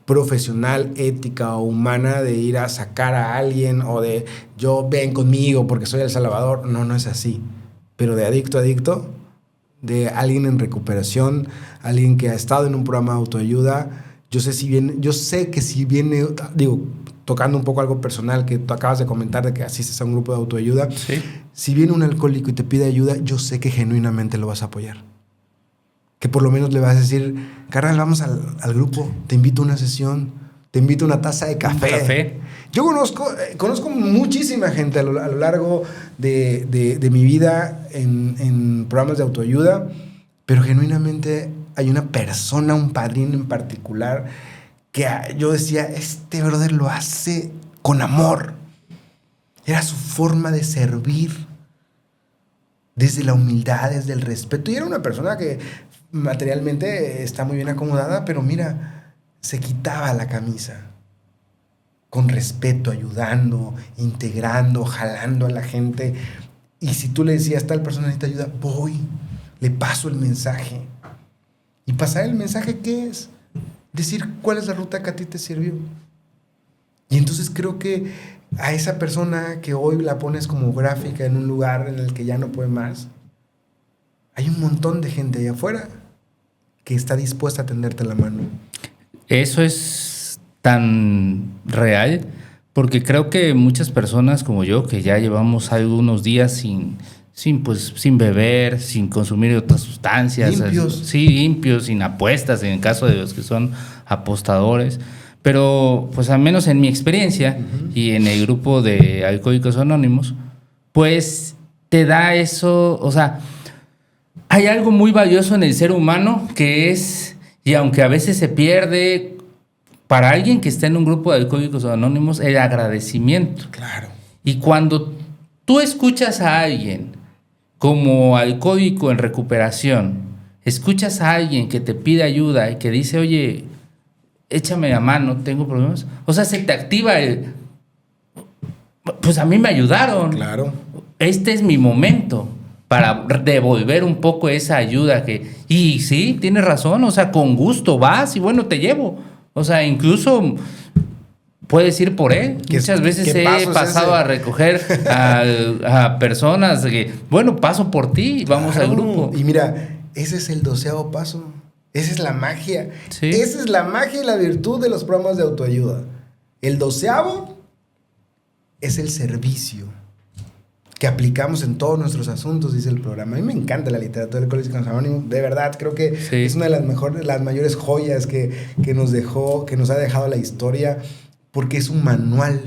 profesional, ética o humana de ir a sacar a alguien o de yo ven conmigo porque soy el salvador. No es así. Pero de adicto a adicto, de alguien en recuperación, alguien que ha estado en un programa de autoayuda, yo sé que si viene, digo, tocando un poco algo personal que tú acabas de comentar de que asistes a un grupo de autoayuda, sí. Si viene un alcohólico y te pide ayuda, yo sé que genuinamente lo vas a apoyar. que por lo menos le vas a decir, carnal, vamos al grupo, te invito a una sesión, te invito a una taza de café. Yo conozco muchísima gente a lo largo de mi vida en programas de autoayuda, pero genuinamente hay una persona, un padrino en particular, que yo decía, este brother lo hace con amor. Era su forma de servir, desde la humildad, desde el respeto. Y era una persona que materialmente está muy bien acomodada, pero mira, se quitaba la camisa. Con respeto, ayudando, integrando, jalando a la gente. Y si tú le decías, tal persona necesita ayuda, voy, le paso el mensaje. ¿Y pasar el mensaje qué es? Decir cuál es la ruta que a ti te sirvió. Y entonces creo que a esa persona que hoy la pones como gráfica en un lugar en el que ya no puede más, hay un montón de gente allá afuera que está dispuesta a tenderte la mano. Eso es tan real, porque creo que muchas personas como yo, que ya llevamos algunos días sin beber, sin consumir otras sustancias, limpios, sin apuestas en el caso de los que son apostadores, pero pues al menos en mi experiencia y en el grupo de Alcohólicos Anónimos, pues te da eso, o sea, hay algo muy valioso en el ser humano que es, y aunque a veces se pierde, para alguien que está en un grupo de Alcohólicos Anónimos, el agradecimiento. Claro. Y cuando tú escuchas a alguien como alcohólico en recuperación, escuchas a alguien que te pide ayuda y que dice, oye, échame la mano, tengo problemas. O sea, se te activa pues a mí me ayudaron. Claro. Este es mi momento para devolver un poco esa ayuda y sí, tienes razón, o sea, con gusto vas y bueno, te llevo. O sea, incluso puedes ir por él. Muchas veces he pasado a recoger a personas que, bueno, paso por ti y vamos al grupo. Y mira, ese es el 12º paso. Esa es la magia. Sí. Esa es la magia y la virtud de los programas de autoayuda. El 12º es el servicio que aplicamos en todos nuestros asuntos, dice el programa. A mí me encanta la literatura de Alcohólicos Anónimos, de verdad, creo que es una de las mayores joyas que nos ha dejado la historia, porque es un manual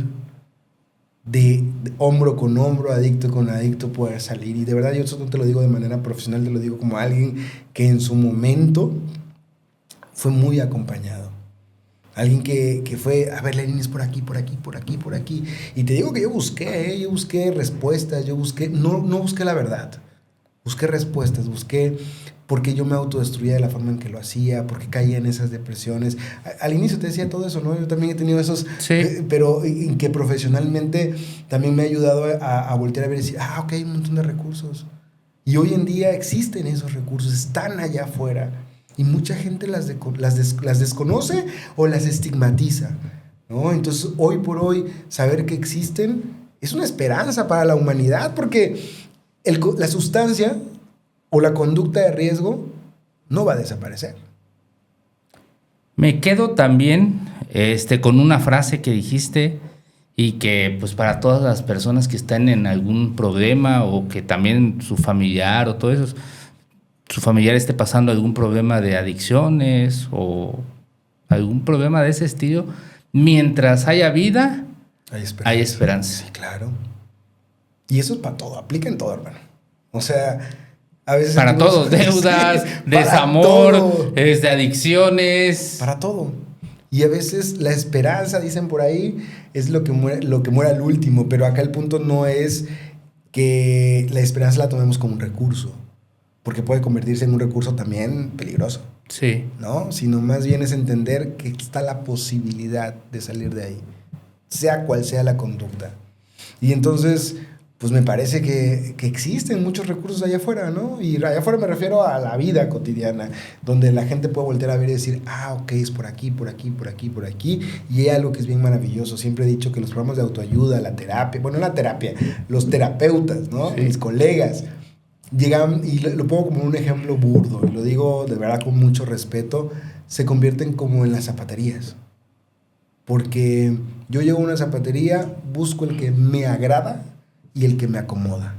de hombro con hombro, adicto con adicto, poder salir. Y de verdad, yo eso no te lo digo de manera profesional, te lo digo como alguien que en su momento fue muy acompañado. Alguien que fue, a ver, Lenin es por aquí. Y te digo que yo busqué respuestas, no busqué la verdad. Busqué respuestas, porque yo me autodestruía de la forma en que lo hacía, porque caía en esas depresiones. Al inicio te decía todo eso, ¿no? Yo también he tenido esos, pero en que profesionalmente también me ha ayudado a voltear a ver y decir, ok, hay un montón de recursos. Y hoy en día existen esos recursos, están allá afuera. Y mucha gente las desconoce o las estigmatiza, ¿no? Entonces, hoy por hoy, saber que existen es una esperanza para la humanidad, porque la sustancia o la conducta de riesgo no va a desaparecer. Me quedo también con una frase que dijiste y que pues para todas las personas que están en algún problema o que también su familiar o todo eso, su familiar esté pasando algún problema de adicciones o algún problema de ese estilo, mientras haya vida, hay esperanza. Sí, claro. Y eso es para todo, aplica en todo, hermano. O sea, a veces... Para todo, deudas, desamor, adicciones. Para todo. Y a veces la esperanza, dicen por ahí, es lo que muere al último, pero acá el punto no es que la esperanza la tomemos como un recurso, porque puede convertirse en un recurso también peligroso. Sí. ¿No? Sino más bien es entender que está la posibilidad de salir de ahí, sea cual sea la conducta. Y entonces, pues me parece que existen muchos recursos allá afuera, ¿no? Y allá afuera me refiero a la vida cotidiana, donde la gente puede voltear a ver y decir, ok, es por aquí. Y hay algo que es bien maravilloso. Siempre he dicho que los programas de autoayuda, la terapia, los terapeutas, ¿no? Sí. Mis colegas llegan, y lo pongo como un ejemplo burdo, y lo digo de verdad con mucho respeto, se convierten como en las zapaterías. Porque yo llego a una zapatería, busco el que me agrada y el que me acomoda.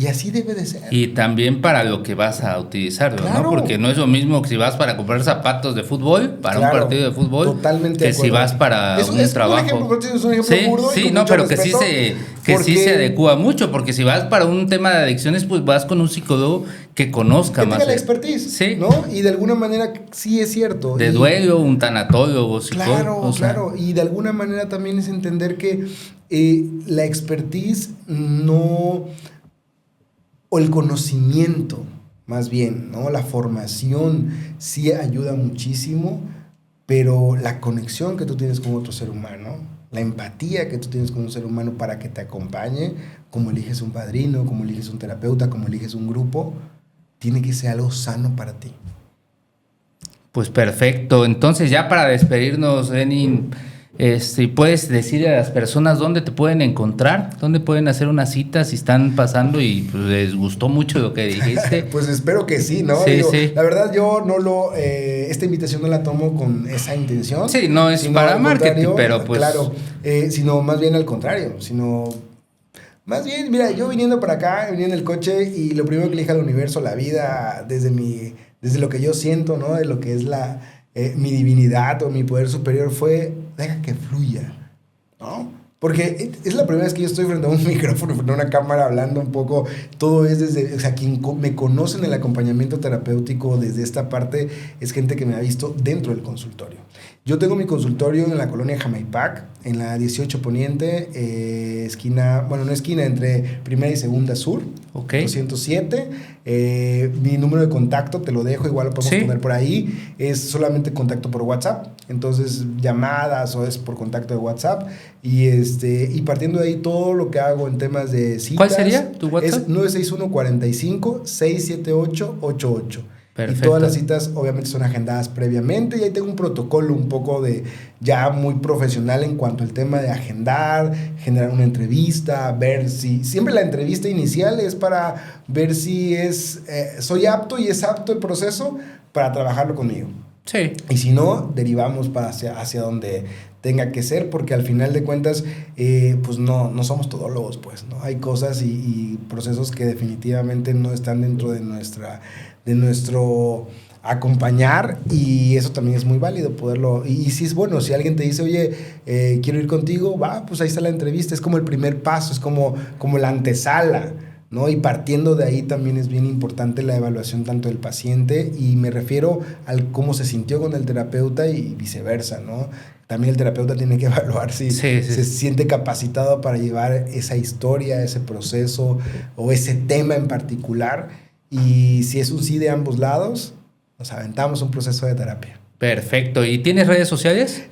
Y así debe de ser. Y también para lo que vas a utilizarlo, Claro. ¿no? Porque no es lo mismo que si vas para comprar zapatos de fútbol, para un partido de fútbol, totalmente que si vas para un trabajo. Es un ejemplo burdo y sí, con no, mucho pero respeto, que sí se adecua mucho, porque si vas para un tema de adicciones, pues vas con un psicólogo que conozca que más. tenga la expertise, sí. ¿no? Y de alguna manera sí es cierto. De duelo, un tanatólogo, psicólogo. Claro, o sea, claro. Y de alguna manera también es entender que la expertise no... o el conocimiento, más bien, ¿no? La formación sí ayuda muchísimo, pero la conexión que tú tienes con otro ser humano, la empatía que tú tienes con un ser humano para que te acompañe, como eliges un padrino, como eliges un terapeuta, como eliges un grupo, tiene que ser algo sano para ti. Pues perfecto. Entonces, ya para despedirnos, Lenin, puedes decir a las personas dónde te pueden encontrar, dónde pueden hacer una cita si están pasando y pues, les gustó mucho lo que dijiste. Pues espero que sí, ¿no? Sí, Digo, sí. La verdad yo no esta invitación no la tomo con esa intención. Sí, no es para marketing, pero pues... Claro, sino más bien al contrario, más bien, mira, yo viniendo para acá, venía en el coche y lo primero que le dije al universo, la vida, desde lo que yo siento, ¿no? De lo que es mi divinidad o mi poder superior fue, deja que fluya, ¿no? Porque es la primera vez que yo estoy frente a un micrófono, frente a una cámara hablando un poco, todo es desde, o sea, quien me conoce en el acompañamiento terapéutico desde esta parte es gente que me ha visto dentro del consultorio. Yo tengo mi consultorio en la colonia Jamaipac, en la 18 Poniente, entre primera y segunda sur, Okay. 207. Mi número de contacto te lo dejo, igual lo podemos poner por ahí. Es solamente contacto por WhatsApp, entonces llamadas o es por contacto de WhatsApp. Y partiendo de ahí todo lo que hago en temas de citas. ¿Cuál sería tu WhatsApp? Es 961 45 678 88. Perfecto. Y todas las citas obviamente son agendadas previamente y ahí tengo un protocolo un poco de ya muy profesional en cuanto al tema de agendar, generar una entrevista, ver si... Siempre la entrevista inicial es para ver si soy apto y es apto el proceso para trabajarlo conmigo. Sí. Y si no, derivamos hacia donde tenga que ser, porque al final de cuentas, pues no somos todólogos, pues, ¿no? Hay cosas y procesos que definitivamente no están dentro de nuestro acompañar, y eso también es muy válido poderlo, y sí es bueno, si alguien te dice, oye, quiero ir contigo, pues ahí está la entrevista, es como el primer paso, es como la antesala, ¿no? Y partiendo de ahí también es bien importante la evaluación tanto del paciente, y me refiero al cómo se sintió con el terapeuta y viceversa, ¿no? También el terapeuta tiene que evaluar si se siente capacitado para llevar esa historia, ese proceso o ese tema en particular, y si es un sí de ambos lados, nos aventamos un proceso de terapia. Perfecto. ¿Y tienes redes sociales?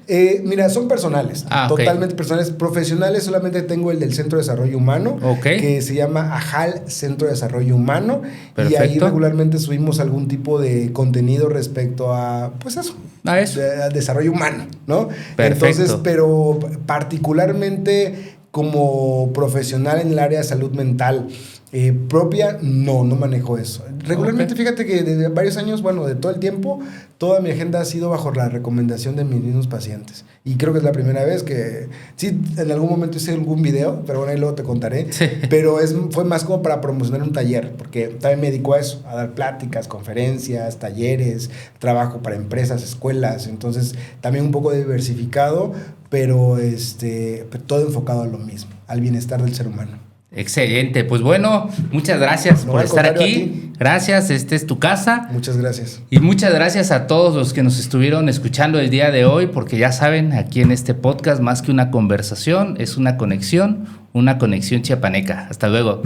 Mira, son personales, totalmente personales. Profesionales solamente tengo el del Centro de Desarrollo Humano, que se llama AJAL Centro de Desarrollo Humano. Perfecto. Y ahí regularmente subimos algún tipo de contenido respecto a, pues eso, de desarrollo humano, ¿no? Perfecto. Entonces, pero particularmente como profesional en el área de salud mental propia, no manejo eso. Regularmente, fíjate que desde varios años, de todo el tiempo, toda mi agenda ha sido bajo la recomendación de mis mismos pacientes. Y creo que es la primera vez que, sí, en algún momento hice algún video, pero ahí luego te contaré. Sí. Pero fue más como para promocionar un taller, porque también me dedico a eso, a dar pláticas, conferencias, talleres, trabajo para empresas, escuelas. Entonces, también un poco diversificado, pero todo enfocado a lo mismo, al bienestar del ser humano. Excelente, pues bueno, muchas gracias por estar aquí. Gracias, esta es tu casa. Muchas gracias. Y muchas gracias a todos los que nos estuvieron escuchando el día de hoy, porque ya saben, aquí en este podcast, más que una conversación, es una conexión chiapaneca. Hasta luego.